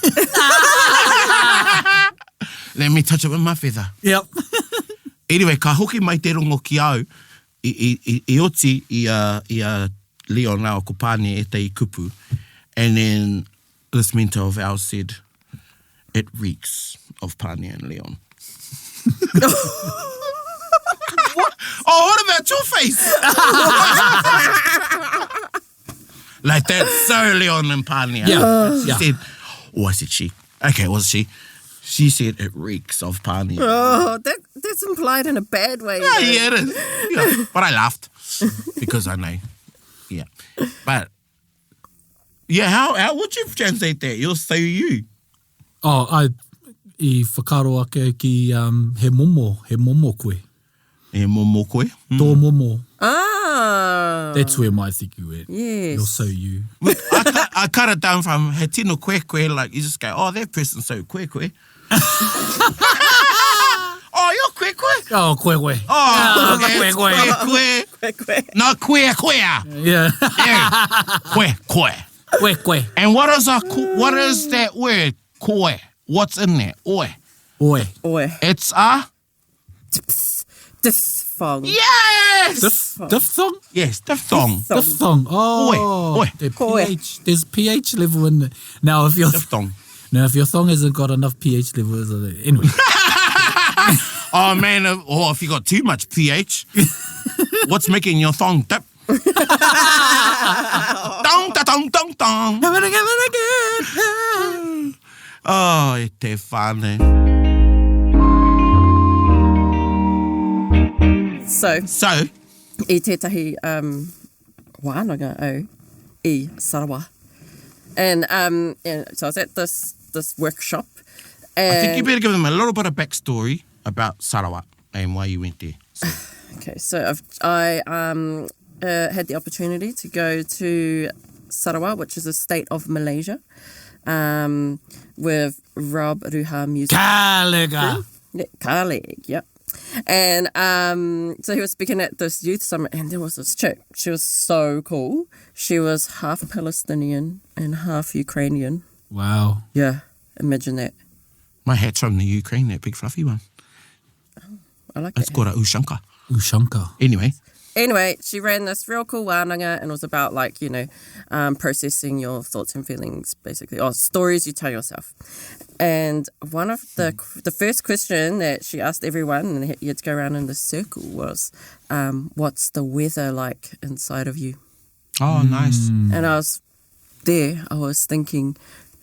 Let me touch it with my feather. Yep. Anyway, ka hoki mai te rongo ki au, i oti i a Leon now, ko pāne e te i kupu. And then this mentor of ours said, it reeks of pāne and Leon. Oh, what about your face? Like that, so Leon and pāne. She said, I said she. Okay, it was she. She said it reeks of pāne. Oh, that's implied in a bad way. Yeah, it is. Yeah. But I laughed because I know. Yeah. But, yeah, how would you translate that? You'll say you. Oh, I whakaaro ake ki he momo koe. He momo koe? Tō momo. Ah. That's where my tiki went. Yes. You're so you. I cut it down from he tino koe koe, like you just go, oh, that person's so koe koe. Oh, you're koe koe? Oh, koe koe. Oh, koe koe. Koe. No, koe koe. Yeah. Koe koe. Koe koe. And what is that word? Koe. What's in there? Oi. Oi. Oi. It's a? Diphthong. Yes! Diphthong? Yes, diphthong. Diphthong. Oh. Oi. The pH. There's pH level in there. Now, if your Diphthong. Now, if your thong hasn't got enough pH levels, anyway. Oh, man. If you got too much pH, what's making your thong dip? Dong, da, dong, dong, dong. Having again. Oh, e te whānau. So, I tētahi wānanga au I Sarawak. And so I was at this workshop. And I think you better give them a little bit of backstory about Sarawak and why you went there. So. Okay, so I had the opportunity to go to Sarawak, which is a state of Malaysia, with Rob Ruha Music. Kālega. Colleague, yep. And so he was speaking at this youth summit, and there was this chick. She was so cool. She was half Palestinian and half Ukrainian. Wow. Yeah, imagine that. My hat's from the Ukraine, that big fluffy one. Oh, I like It's that. called a ushanka. Ushanka. Anyway, she ran this real cool wānanga, and it was about, like, processing your thoughts and feelings, basically, or stories you tell yourself. And one of the first question that she asked everyone, and you had to go around in the circle, was, what's the weather like inside of you? Oh, nice. And I was thinking,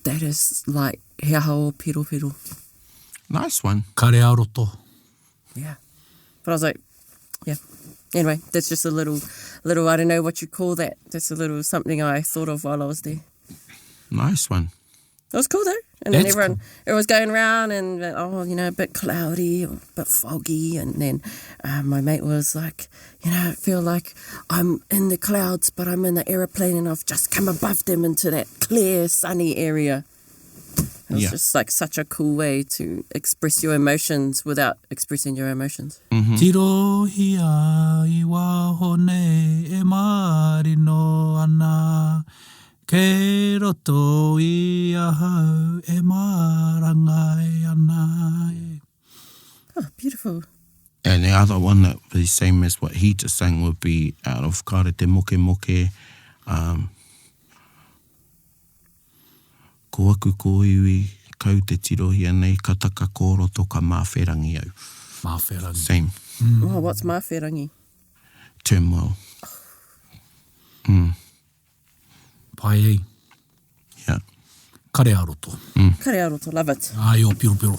that is like he hao piro piro. Nice one. Kararoto. Yeah. But I was like, yeah. Anyway, that's just a little, I don't know what you call that. That's a little something I thought of while I was there. Nice one. It was cool though. And That's then everyone was going around and, a bit cloudy or a bit foggy. And then my mate was like, I feel like I'm in the clouds, but I'm in the aeroplane and I've just come above them into that clear, sunny area. It was just like such a cool way to express your emotions without expressing your emotions. Mm-hmm. Tiro hia I wahone e Māori no ana. Ke roto I ahau e mārangai ana. Oh, beautiful. And the other one that was the same as what he just sang would be out of Kare Te Moke Moke. Ko aku ko iwi, kau te tirohia nei, ka taka kōroto ka mawherangi au. Mawherangi. Same. Oh, what's mawherangi? Turmoil. Pai ei. Yeah. Kararoto. Kararoto, love it. Ai o piro piro.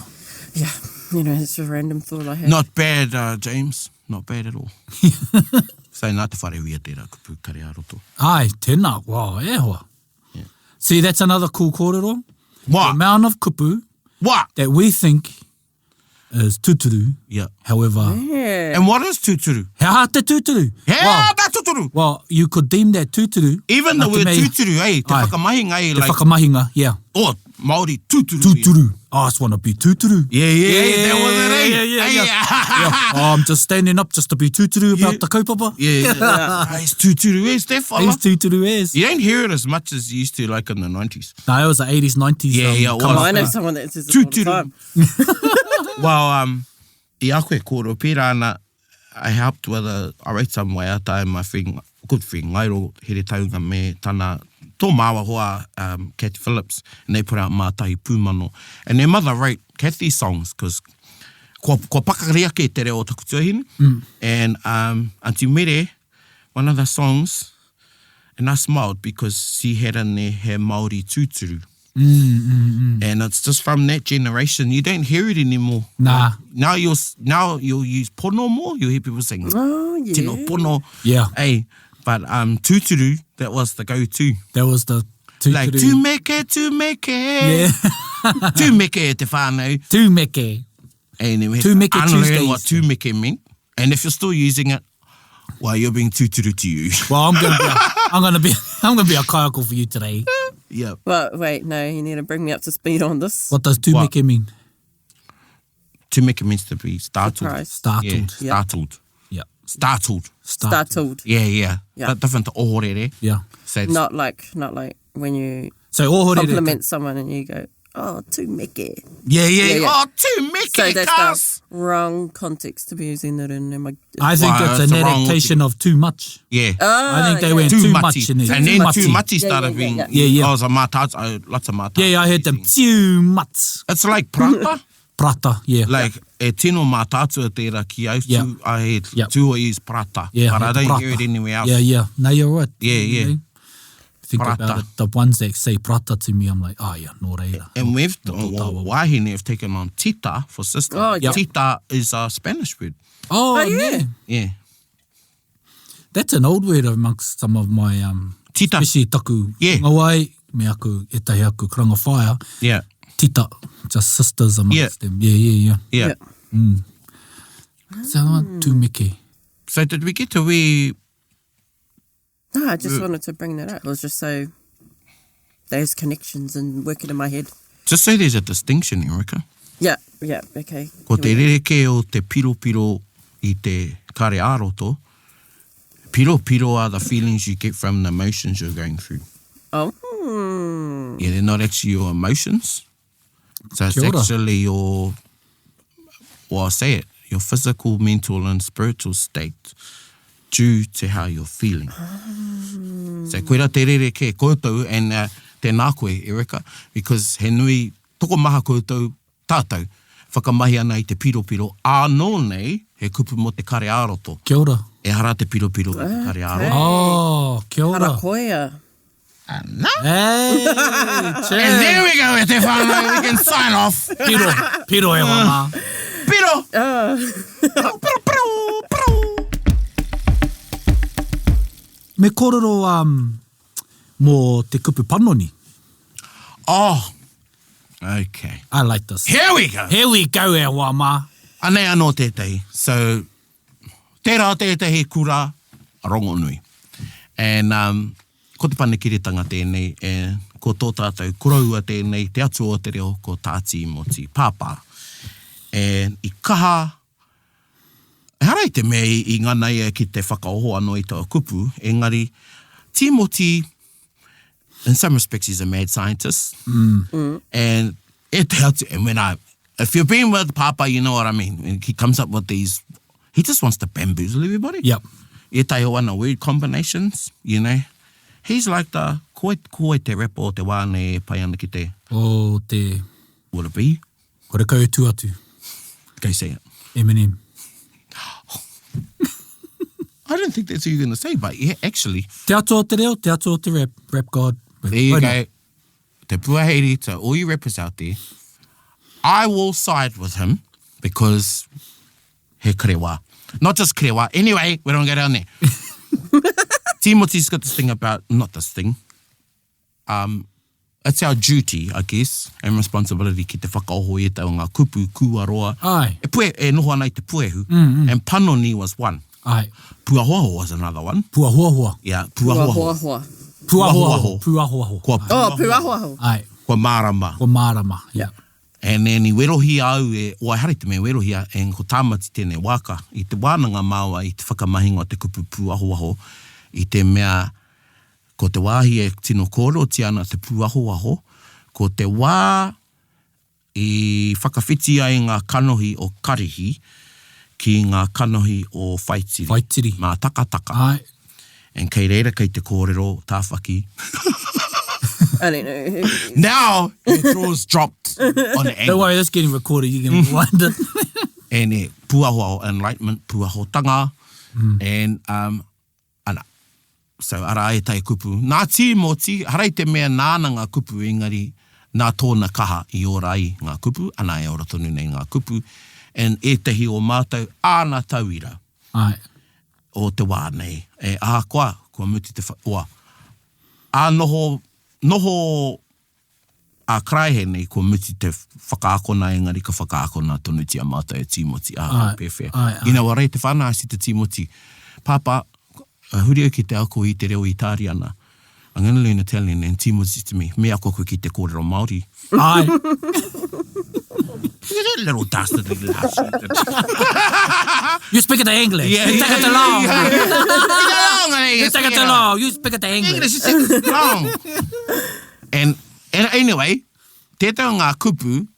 Yeah, it's just a random thought I had. Not bad, James. Not bad at all. So nā te whare wia tērā kupu kararoto. Ai, tēnā. Wow, e hoa. Yeah. See, that's another cool kōrero. What? The amount of kupu What? that we think is tuturu. Yeah. However, Yeah. And what is tuturu? he aha te tuturu. Hea tā tuturu! Well, you could deem that tuturu. Even the Nā te word mea- tuturu, te Ai. whakamahinga, Te like, whakamahinga, yeah. oh, Māori tuturu. Tuturu. I just want to be tuturu. Yeah, that was it, eh? Yeah. Yeah. Oh, I'm just standing up just to be tuturu about the kaupapa. Yeah. He's tuturu, is that fella? He's tuturu is. You don't hear it as much as you used to, like in the 90s. No, it was the 80s, 90s. Yeah, it come was. I on. know someone that says it all the Tuturu. time. Well, I a koe kōrero pērā ana, I helped with I wrote some way out there, my friend, good friend, Ngairo, here taunga me, tana, tō māua hoa, Kathy Phillips, and they put out Mātahi Pūmano. And their mother wrote Kathy songs, because ko pakaria ke te reo taku tuahine. And Auntie Mere, one of the songs, and I smiled because she had in there her Māori tūturu. And it's just from that generation. You don't hear it anymore. Nah. Now you'll use pono more. You'll hear people saying, Oh, yeah. tino pono. Yeah. Hey, but tūturu, that was the go-to. That was the tūturu. Like, tūmeke. Yeah. Tūmeke e te whānau. Tūmeke. And then we Tūmeke had to unlearn Tuesdays. what tūmeke meant. And if you're still using it, well, you're being tūturu to you. Well, I'm gonna be a kaiako for you today. Yeah. Well, wait, no, you need to bring me up to speed on this. What does tūmeke mean? Tūmeke means to be startled. Surprised. Startled. Yeah, startled. Yeah. Startled. Startled. Yeah. Yeah. But different to ohorere. Yeah. So it's- Not like when you So ohorere. compliment someone and you go, oh, tūmeke. Yeah. yeah. Oh, tūmeke, So that's cuz. the wrong context to be using that in. I think Well, it's it's an the wrong adaptation of too much. Yeah. I think they went Too too much. much in it. And then too much Yeah, started yeah, being... yeah. Yeah. Oh, it was a mātātu, lots of mātātu. Yeah, I heard them too much. It's like prata. Prata, yeah. Like, e tino mātātu a tērā ki au. Yeah. I heard Yeah. tū use prata. Yeah, But I don't prata. hear it anywhere else. Yeah. No, you're right. Yeah. You know? Think Prata. about it. The ones that say prata to me, I'm like, oh yeah, no reira. And we've, tawa. wahine have taken on tita for sister. Oh, yeah. Tita is a Spanish word. Oh, yeah. Yeah. That's an old word amongst some of my, Tita. especially taku Yeah. ngawai, me aku, e tahi aku karanga whaia, Yeah. tita, just sisters amongst them. Yeah. Yeah. So tūmeke. So did we get to where... No, I just wanted to bring that up. It was just so those connections and working in my head. Just so there's a distinction, Erika. Yeah, okay. Ko te rereke o te piro I te kare to. Piro are the feelings you get from the emotions you're going through. Oh. Yeah, they're not actually your emotions. So it's Kia ora. actually your, well, I'll say it, your physical, mental and spiritual state due to how you're feeling. So koera te rereke koutou and te nā koe, Erika, because he nui toko maha koutou tātou whakamahi ana I te piro, anō nei he kupu mo te kare aroto. Kia ora. E hara te piro mo te kare aro. Oh, kia ora. Harakoia. Ana. Hey, And cheers. there we go, e te whānau, we can sign off. Piro e mama. Piro! Piro. Me kōrero mō te kupu panoni. Oh, okay. I like this. Here we go. Here we go, e wama. Anei anō tētahi. So, tērā tētahi kura rongo nui. And ko te panekiretanga tēnei, e ko tō tātou kuraua tēnei, te atu o te reo, ko tāti moti pāpā. And I kaha, e harai te mea I ngana ia ki te whakaoho anō I tō kupu, engari, Timothy, in some respects, he's a mad scientist. And e te atu, and if you've been with Papa, you know what I mean. And he comes up with these, he just wants to bamboozle everybody. Yep. E tai o ana weird combinations, you know. He's like the, koe te repo o te wāne e pai ana ki te, O te, would it be? kore kau tu atu. Go say it. Eminem. I don't think that's what you're going to say, but yeah, actually, Te atu o te reo, te atu o te rap god. there you go. Te puaheiri to all you rappers out there. I will side with him because he krewa. Not just krewa. Anyway, we don't go down there. Timothy's got this thing about, not this thing. It's our duty, I guess, and responsibility ki te whakaoho e tau ngā kupu, kūaroa. Ai. E noho ana I te puehu. And panoni was one. Ai. Puahoaho was another one. Puahoahoa. Yeah, puahoaho. Puahoaho. Puahoaho. Kua Oh, puahoaho. Ai. Kua marama. Ko marama. Yeah. And then I werohi au o ai hari te mea werohia, e ko tāmati tēnei waka. I te wānanga māua, I te whakamahinga o te kupu puahoaho, I te mea, ko te wāhi e tino kōrero ti ana te puahoaho, ko te wā i whakawhiti ai ngā kanohi o karihi ki ngā kanohi o whaitiri. Whaitiri. Mā takataka. Ai. And kei reira kei te kōrero tāwhaki. I don't know. Now, the draw's dropped on the angle. Don't worry, that's getting recorded. You can rewind it. And puahoa o enlightenment, puahotanga, and ana. So ara e tai kupu. Nā tīmoti, harai te mea nāna ngā kupu, engari nā tōna kaha i ora ai ngā kupu, ana e ora tonu nei ngā kupu, and e tehi o mātou āna tauira. Ai. O te wā nei. E kua muti te wha. Noho a kraihe nei kua muti te whakaakona engari ka whakaakona tonu tia mātou e tīmoti. Pewhia. Ina warei te whana si te tīmoti. Papa, huri au ki te ako i te reo i tāri ana. I'm going to learn Italian and tīmoti to me. Me ako koe ki te kōrero Māori. Ai. That little dastardly lass. You speak it in English. Yeah, you take it along. You take it along. You speak it in English. English is long. And anyway, tētau ngā kupu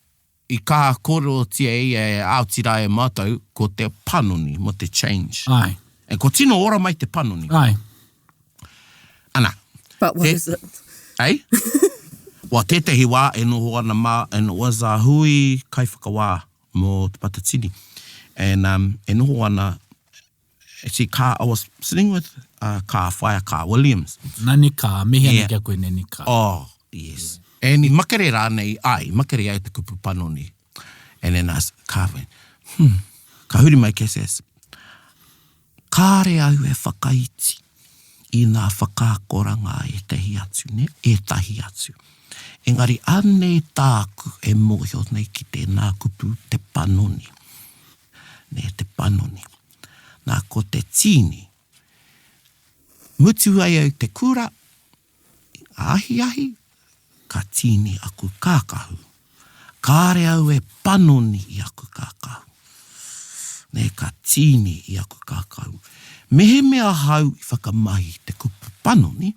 i ka kōrero tia e Aotearoa e mātou ko te panoni mo te change. Ai. E ko tino ora mai te panoni. Ai. Ana. But what is it? Ei? Wa tētahi wā e noho ana mā, and it was a hui kai whakawā mō te patatini. And e noho ana, actually, I was sitting with Ka Williams. Nani ka, mihi ana kia koe nani ka. Oh, yes. And i makere rānei makere ai te kupu panoni. And then Ka went, ka huri mai ke says, kāre au e whakaiti i nā whakākoranga e tahi atu, ne? E tahi atu. Engari, ane tāku e mōhio nei ki te nā kupu te panoni. Ne te panoni. Nā ko te tini. Mutu ai au te kura. Ahi, ka tini aku kākahu. Kāre au e panoni i aku kākahu. Ne ka tini i aku kākahu. Mehe mea hau i whakamahi te kupu panoni.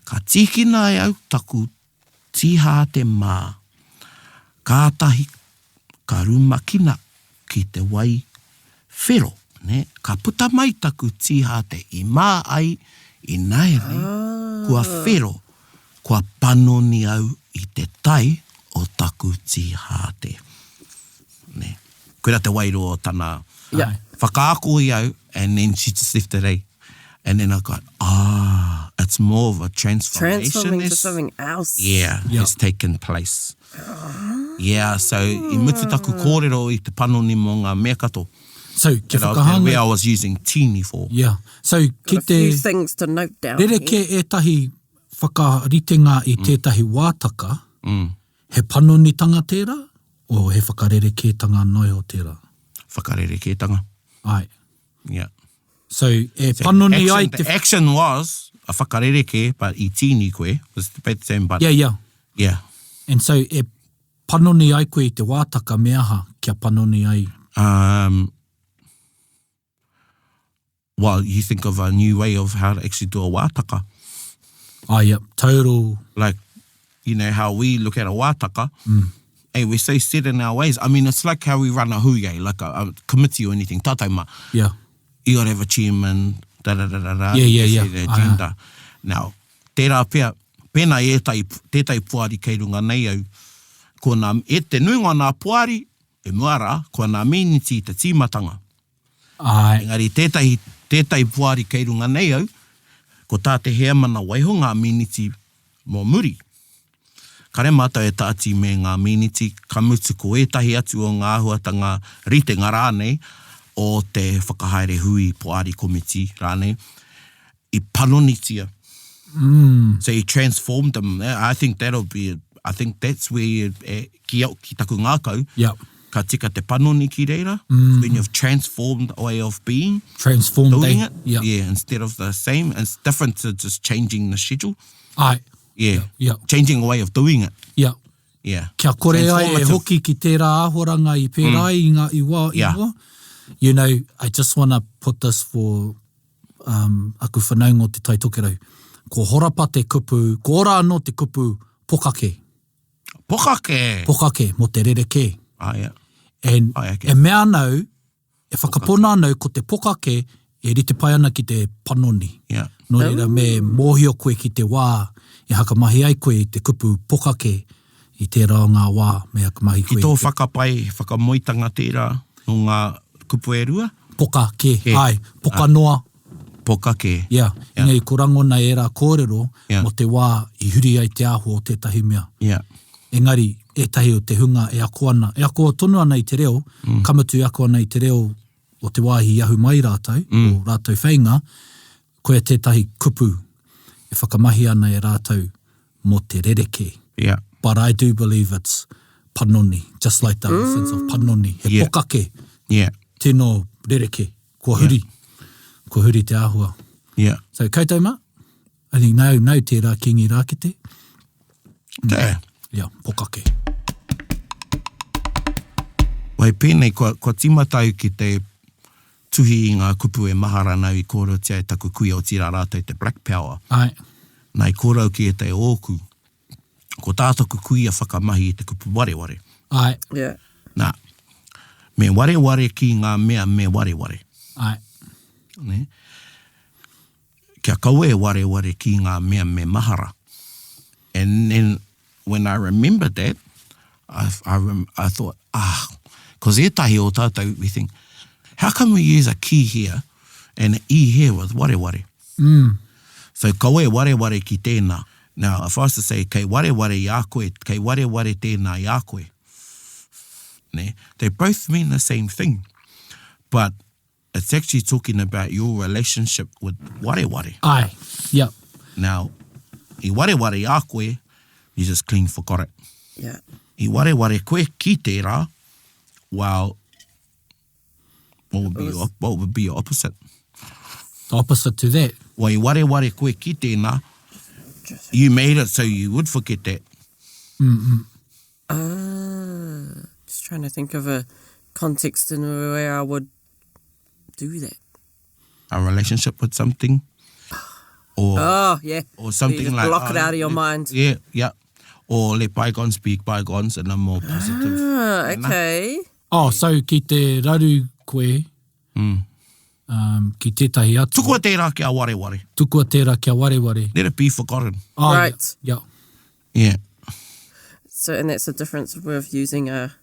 Ka tikina e au taku tiha te mā. Kātahi ka rumakina ki te wai whero. Ne? Ka puta mai taku tiha te i mā ai i naere. Kua whero, kua panoni au i te tai o taku tiha te. Ne? Koera te wairo o tana whakaako i au, and then she just left it ai. And then I got, it's more of a transformation. Transforming to something else. Yeah, has taken place. Yeah, so I mutu taku kōrero i te panoni mo ngā mea kato. So, ke whakahanga. Where I was using tini for. Yeah. So, ki a few things to note down. Rere ke etahi whakaritenga i tētahi wātaka, he panonitanga tērā, o he whakarerekētanga noi o tērā? Whakarerekētanga. Ai. Yeah. So, panoni ai the action was a whakarereke, but i tini koe, was the same, but... Yeah. Yeah. And so, panoni ai koe i te wātaka meaha kia panoni ai? Well, you think of a new way of how to actually do a wātaka. Total. Like, you know, how we look at a wātaka, and we're so set in our ways. I mean, it's like how we run a huye, like a committee or anything. Tataima. Yeah. You gotta have a chairman, da-da-da-da-da. Yeah. The agenda. Now, tērā pia, pēnā tētai puari kei runga nei au, ko nā, e te nuinga nā puari, e muara, ko nā miniti te tīmatanga. Ai. Engari, tētai puari kei runga nei au, ko tā te hea mana waiho ngā miniti mō muri. Kare mātou e tāti me ngā miniti, ka mutu ko etahi atu o ngā huatanga ritenga rānei, o te whakahaere hui poari komiti rānei, I panonitia. So you transformed them. I think that's where ki taku ngākau, ka tika te panoni ki reira, when you've transformed a way of being, doing it, instead of the same, it's different to just changing the schedule. Changing a way of doing it. Kia kore ai e hoki ki tērā āhoranga I pērā I ngā iwa. You know, I just want to put this for aku whanaungo te taitokerau. Ko horapa te kupu, ko ora anō te kupu pokake. Pokake. Pokake, mo te rereke. Yeah. And okay. e mea nau, e whakapona nau ko te pokake, e rite pai ana ki te panoni. Yeah. No reira me mōhio koe ki te wā, e hakamahi ai koe i te kupu pokake i tērā ngā wā, me hakamahi koe. Ki tō whakapai, whakamoitanga tērā no ngā kupu e rua? Pokake, ai, pokanoa. Pokake. Yeah. Ingai ko rangona e rā kōrero mo te wā i huri ai te ahu o tētahi mea. Yeah. Engari, etahi o te hunga e ako ana. E ako tonu ana i te reo, kamatu e ako ana i te reo o te wāhi ahu mai rātou, o rātou whainga, koe tētahi kupu e whakamahi ana e rātou mo te rereke. Yeah. But I do believe it's panoni, just like the sense of panoni. He pokake, tēnō rereke, kua huri. Kua huri te āhua. Yeah. So, koutou mā, I think nau tērā kingi rākete. Yeah, pokake. Wai pēnei, kua timatau ki te tuhi i ngā kupu e mahara nau i kōrero tia e taku kuia o tira rātou te black power. Ai. Nai kōrau ki e te ōku. Ko tātaku kuia whakamahi i te kupu wareware. Ai. Yeah. Nā, me wareware ki ngā mea me wareware. Ai. Ne? Kia kaue wareware ki ngā mea me mahara. And then, when I remembered that, I thought, because etahi o tātou, we think, how can we use a ki here and an I here with wareware? So, kaue wareware ki tēnā. Now, if I was to say, kei wareware i a koe, kei wareware tēnā i a koe, ne? They both mean the same thing. But it's actually talking about your relationship with wareware. Ai, yep. Now, I wareware i a koe, you just clean forgot it. Yeah. I wareware koe ki tērā, well, what would be your opposite? The opposite to that. Well, I wareware koe ki tēnā, you made it so you would forget that. Just trying to think of a context in where I would do that. A relationship with something. Or, or something you just like block it out of your mind. Yeah. Or let bygones be bygones in a more positive manner. Okay. Oh, so ki te raru koe, ki tētahi atu. Tukua tērā kia wareware. Tukua tērā kia wareware. Let it be forgotten. Oh, Right. Yeah. So, and that's the difference with using a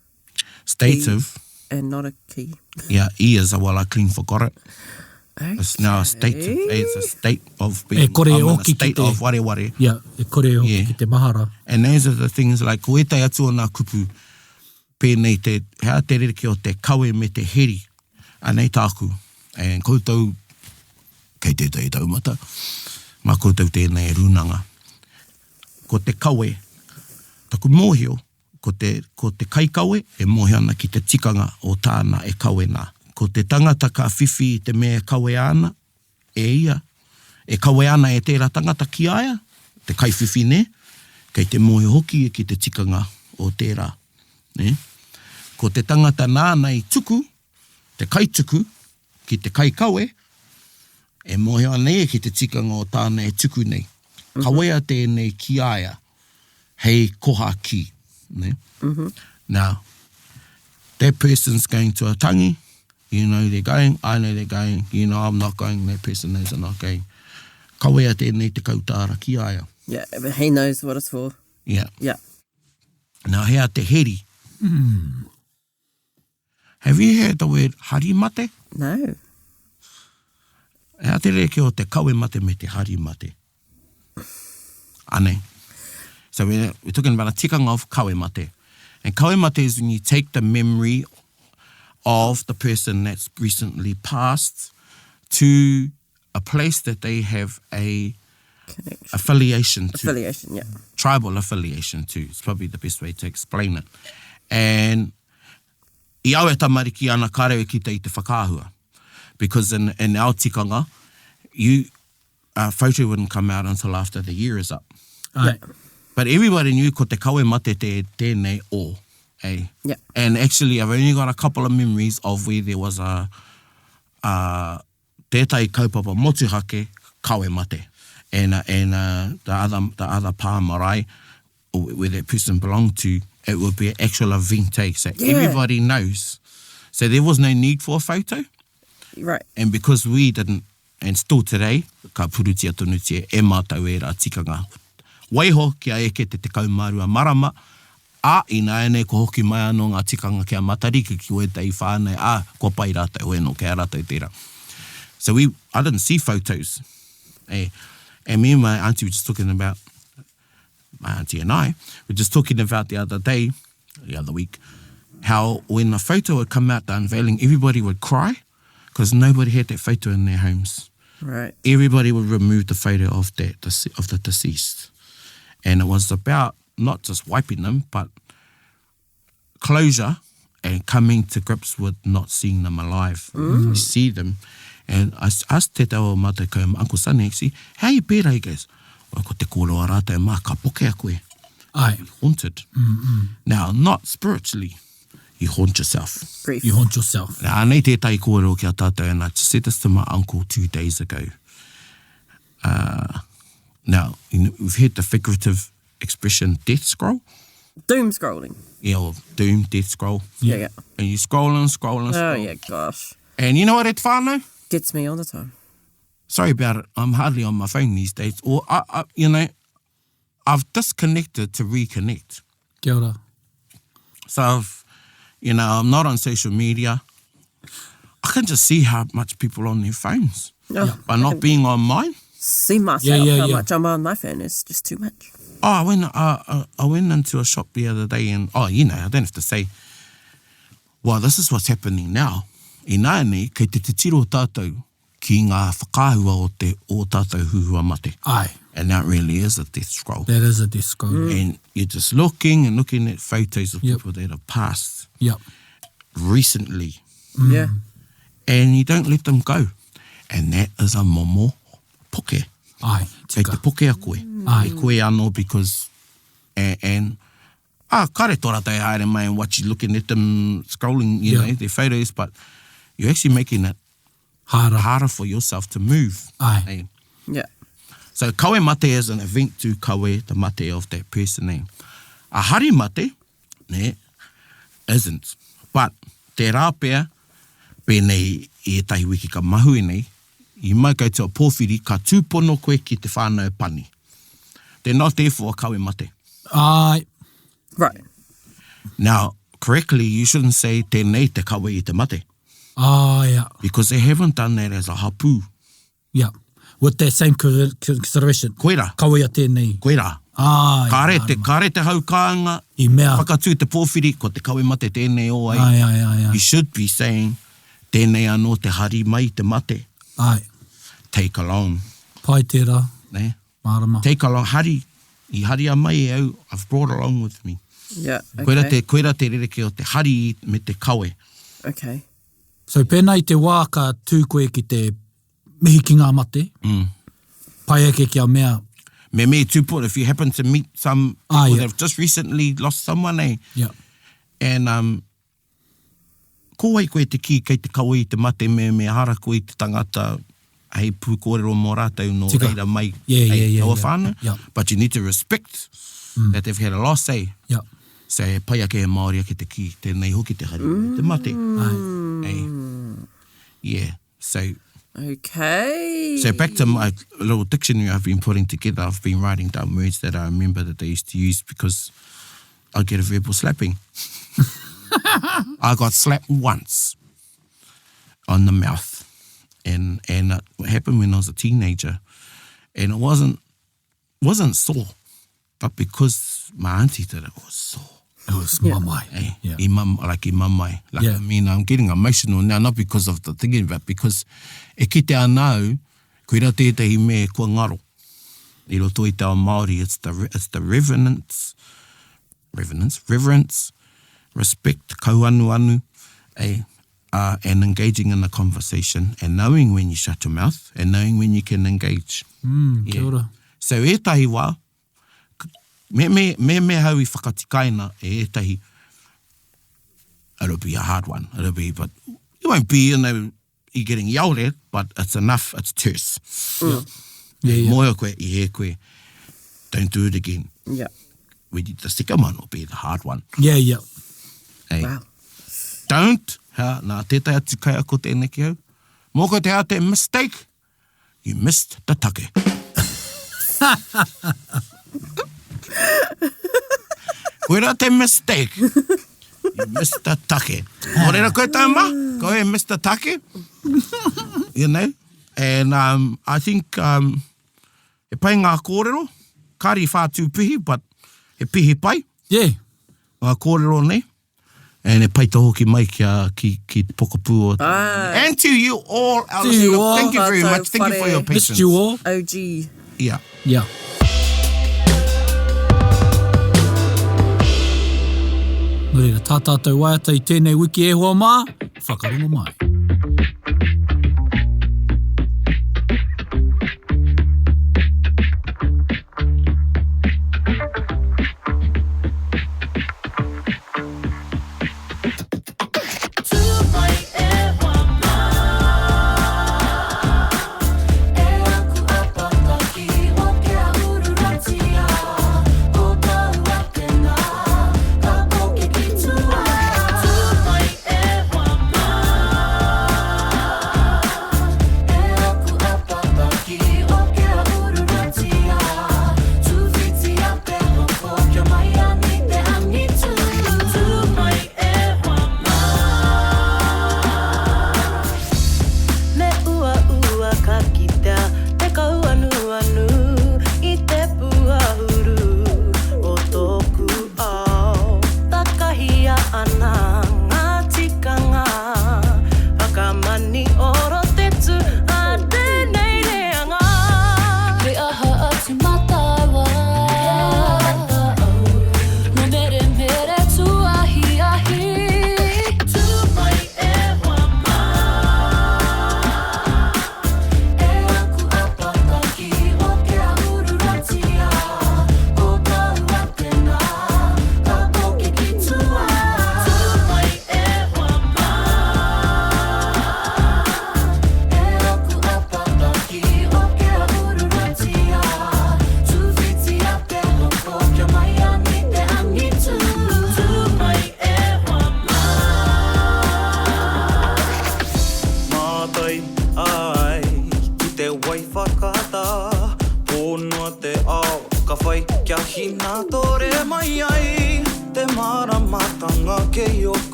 Stative. and not a key. Yeah, I is a well, I clean forgot it. Okay. It's now a stative. It's a state of being. E kore I'm in a oki ki state te- of wareware. Yeah, e kore hoki ki te mahara. And those are the things like, ko etai atu o nā kupu, pēnei te, hea te rereke o te kawemate heri, anei tāku. And koutou, kei tētai taumata, mā koutou tēnei runanga. Ko te kawe, taku mōhio, ko te kaikawe, e mōhio ana ki te tikanga o tāna e kawe nā. Ko te tangata ka whiwhi i te mea kawe ana, e ia. E kawe ana e tērā tangata ki aia, te kai whiwhi ne, kei te mōhio hoki e ki te tikanga o tērā. Ne? Ko te tangata nāna i tuku, te kai tuku, ki te kai kawe, e mōhio ana e ki te tikanga o tāna e tuku nei. Kawea tēnei ki aia, hei koha ki. Ne? Now, that person's going to a tangi, you know they're going, I know they're going, you know I'm not going, that person knows I'm not going. Kawea tēnei te kautara ki aia. Yeah, but he knows what it's for. Yeah. Yeah. Now, hea te heri. Have you heard the word harimate? No. Hea te reke o te kawemate me te harimate. Ane. So we're talking about a tikanga of kawemate. And kawemate is when you take the memory of the person that's recently passed to a place that they have a Connection. affiliation to. Affiliation, yeah. Tribal affiliation to. It's probably the best way to explain it. And I au e tamariki ana kārewe ki te i te whakaahua. Because in our tikanga, a photo wouldn't come out until after the year is up. Ai. But everybody knew ko te kawemate te tēnei o. Eh? Yeah. And actually, I've only got a couple of memories of where there was a tētai kaupapa motuhake kawemate. And the other pā marae or where that person belonged to, it would be an actual event, so everybody knows. So there was no need for a photo. Right. And because we didn't, and still today, ka purutia tonutia, e mātau e rā tikanga. Waiho kia eke te kaumārua marama, ina ene ko hoki mai anō ngā tikanga kia matariki ki oe tei whānau, ko pai rātou eno, kia rātou tērā. So I didn't see photos. And me and my auntie were just talking about, my auntie and I were just talking about the other week, how when a photo would come out, the unveiling, everybody would cry because nobody had that photo in their homes. Right. Everybody would remove the photo of the deceased. And it was about not just wiping them, but closure and coming to grips with not seeing them alive. You see them. And I asked te tau o mata ko Uncle Sonny, actually, how you pēra, he goes, ko te kōrero a rātou mā, ka poke a koe. Ai. Haunted. Now, not spiritually. You haunt yourself. Grief. You haunt yourself. Now, nei tētai kōrero ki a tātou, and I just said this to my uncle 2 days ago. Now, we've heard the figurative expression death scroll. Doom scrolling. Yeah, or doom, death scroll. Yeah. And you scrolling. Oh, yeah, gosh. And you know what, whānau? Gets me all the time. Sorry about it. I'm hardly on my phone these days. Or, I've disconnected to reconnect. Kia ora. So, I'm not on social media. I can just see how much people are on their phones. Oh, By not being on mine. See myself how much I'm on my phone is just too much. Oh, I went into a shop the other day and, I don't have to say, well, this is what's happening now. I nāne, kei te tiro tātou ki ngā whakaahua o tātou huhua mate. Ai. And that really is a death scroll. That is a death scroll. And you're just looking at photos of people that have passed recently. Yeah. And you don't let them go. And that is a momo poke. Ai, Kei te poke a koe. Ai. E koe anō because... And kare tora te haere mai and what you're looking at them scrolling, know, their photos, but you're actually making it harder for yourself to move. Ai. Yeah. So kawemate is an event to kawe the mate of that person. A harimate, isn't. But te rāpea, pēnei e tahi wiki ka mahu nei, you might go to a pōwhiri, ka tūpono koe ki te whānau pani. They're not there for a kawemate. Ai. Right. Now, correctly, you shouldn't say tēnei te kawe I te mate. Yeah. Because they haven't done that as a hapu. Yeah. With that same consideration. Koera. Kawea tēnei. Koera. Kare te haukāanga, I mea. whakatū te pōwhiri, ko te kawemate tēnei o ai. Ai. You should be saying, tēnei anō te hari mai te mate. Ai. Take along. Pai tērā. Ne? Marama. Take along, hari. I hari a mai e au, I've brought along with me. Yeah, okay. Koera te rereke o te hari me te kawe. Okay. So pēnei te wā ka tū koe ki te mihi ki ngā mate. Pai ake kia mea. Me tūpō, if you happen to meet some people that have just recently lost someone, Yeah. And ko ai koe te ki kei te kawe I te mate me hara koe I te tangata hei pū kōrero mō rātou no reira mai kaua whānau. Yeah. But you need to respect that they've had a loss, Yeah. So pai ake e Māori ake te ki, tēnei hoki te hari, te mate. Yeah, so... Okay. So back to my little dictionary I've been putting together, I've been writing down words that I remember that they used to use because I get a verbal slapping. I got slapped once on the mouth. And it happened when I was a teenager. And it wasn't sore. But because my auntie did it, was sore. It was mamai. I mamai. I mean, I'm getting emotional now, not because of the thinking, but because e ki te anau, koe rā tētahi me kua ngaro. I roto I te ao Māori, it's the reverence, respect, kauanu, and engaging in the conversation, and knowing when you shut your mouth, and knowing when you can engage. Kia ora. So e tahi wā, me hau I whakatikaina e tahi, it'll be a hard one, but it won't be, you're getting yelled at, but it's enough, it's terse. Yeah. Moe koe, I he koe, don't do it again. Yeah. the second one will be the hard one. Yeah, yeah. Hey. Wow. Don't, nā tētai atu kai ako tēnei ki au. Mō te hao te mistake, you missed the take. Koe rā te mistake, you missed the take. Mō reira koe tau ma, koe missed the take. You know, and I think he pai ngā kōrero, kāri whātū pihi, but he pihi pai. Yeah. Ngā kōrero nei. And e pai hoki mai ki pokapū. And to you all, Alice. Thank you very much. Thank you for your patience. Missed you all. OG. Yeah. Yeah. Nō reira, tā tātou waiata i tēnei wiki e hoa mā, whakarongo mai.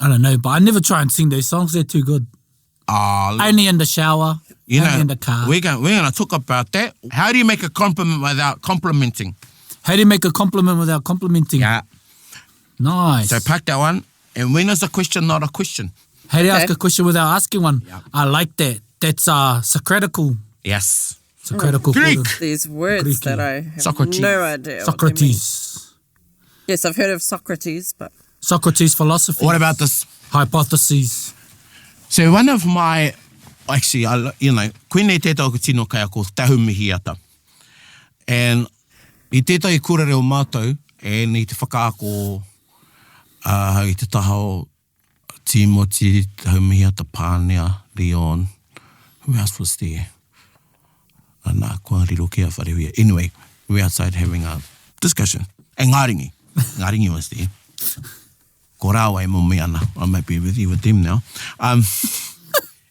I don't know, but I never try and sing those songs. They're too good. Only in the shower, only in the car. We're going to talk about that. How do you make a compliment without complimenting? How do you make a compliment without complimenting? Yeah. Nice. So pack that one. And when is a question not a question? How do you ask a question without asking one? Yeah. I like that. That's Socratical. Yes. Socratical. Greek. These words Greek. that I have Socrates. no idea. what they mean. Socrates. Yes, I've heard of Socrates, but Socrates philosophy. What about this? Hypotheses. So one of my, actually, koenei tētau ko tino kai ako tahumihi ata. And I tētau I kōrero mātou, and I te whakaako I te taho Timoti, tahumihi ata Pānea, Leon, who else was there? Nā, kua riro kia wharewia. Anyway, we're outside having a discussion. And Ngāringi. Ngāringi was there. Ko rāwai mo me ana. I might be with you with them now.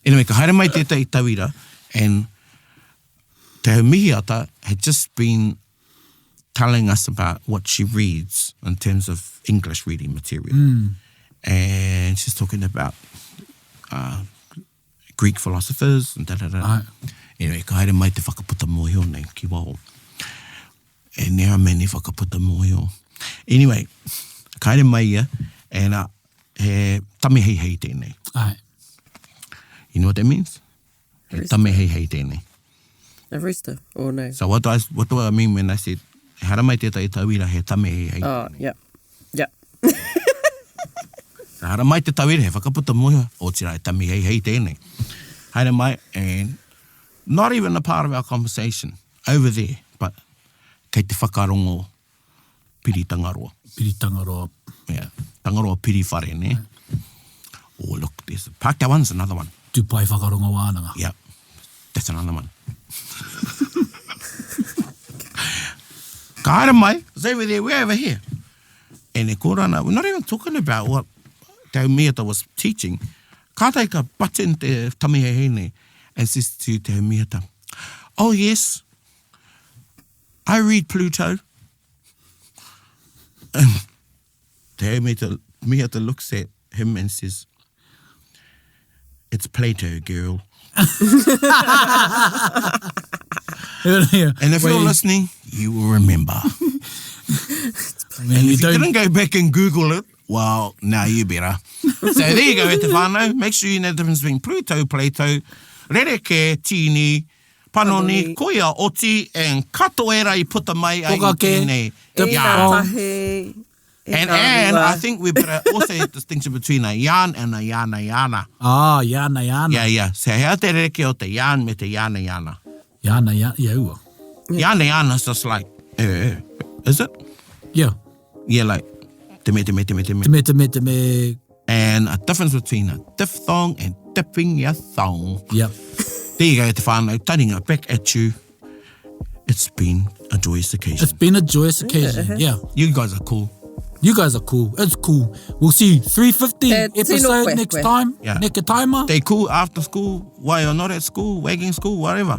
Anyway, ka haere mai tētai tauira, and te mihiata had just been telling us about what she reads in terms of English reading material. And she's talking about Greek philosophers and da-da-da. Right. Anyway, ka haere mai te whakaputa mōhio nei ki wao. E nea meni whakaputa mōhio. Anyway, ka haere mai ia, and he tame hei hei tēnei. Right. You know what that means? He Rooster. tame hei hei tēnei. a rooster or no? So what do I mean when I said, he hara mai tētai tauira he tame hei hei Oh, tēnei? yeah. Yeah. So hara mai te tauira he whakaputa mōhio, o tira he tame hei hei tēnei. Haere mai, and not even a part of our conversation over there, but kei te Whakarongo piri tangaroa. Piri tangaroa. Yeah, tangaroa piri whare, ne? Oh, look, there's that one's another one. Tupai Whakarongo wānanga. Yeah, that's another one. Ka haere mai, it's over there, we're over here. And e kōrana, we're not even talking about what te miata was teaching. Ka tai ka patin te tame hei hei nei, and says to te miata, oh yes, I read Pluto. And te miata looks at him and says, it's Plato, girl. And if you're listening, you will remember. And if you didn't go back and Google it, well, now you better. So there you go, te whānau. Make sure you know the difference between Pluto, Plato, rereke, tini, panoni, kuia, oti, and katoera I puta mai ai tēnei. Tahi. And I think we better also have distinction between a yarn and a yana yana. Ah, yana yana. Yeah. So hea te reke o te yarn me te yana yana. Yana yana, yeah. Yana yana is just like, is it? Yeah. Yeah, like, te me. Te me. And a difference between a diphthong and dipping your thong. Yep. There you go, te whānau, Taringa, back at you. It's been a joyous occasion. It's been a joyous occasion, yeah. You guys are cool. You guys are cool. It's cool. We'll see you 350 episode tino next kwe. time. Yeah. Neke taima. They cool after school, while you're not at school, wagging school, whatever.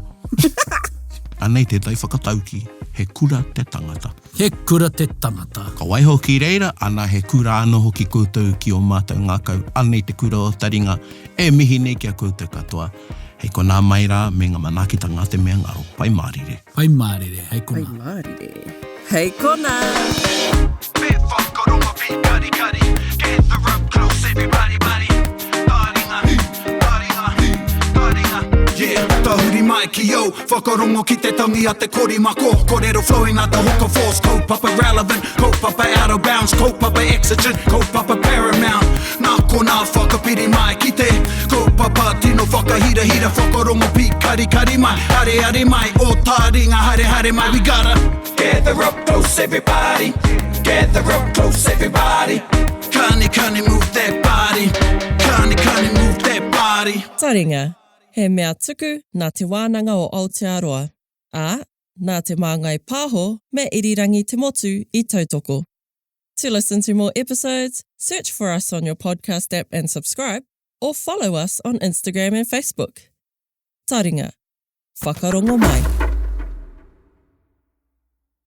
Anei te tai whakatauki, he kura te tangata. He kura te tangata. Ka waiho ki reira, ana he kura anō hoki koutou ki o mātou ngākau. Anei te kura o Taringa, e mihi nei kia koutou katoa. Hei ko nā mai rā, me ngā manakita ngā te mea ngaro. Pai mārire. Pai mārire. Hei Hei kona. Māori. Hei kona. Bit whakarongo, bit kari. Gather up close, everybody, buddy. Taringa. Yeah, tahuri mai ki yo. Whakarongo ki te tangi a te kori mako. Kōrero flowing out the hookah force. Kaupapa relevant, kaupapa out of bounds. Kaupapa exigent, kaupapa paramount. Nā ko nā whakapiri mai ki te. Kaupapa tino whakahira. Whakarongo pi kari mai. Hare mai, o Taringa. Hare mai, we gotta gather up close, everybody. Gather up close, everybody. Kani move that body. Kani move that body. Taringa. He mea tuku nā te wānanga o Aotearoa. Nā te māngai pāho me irirangi te motu I tautoko. To listen to more episodes, search for us on your podcast app and subscribe, or follow us on Instagram and Facebook. Taringa. Whakarongo mai.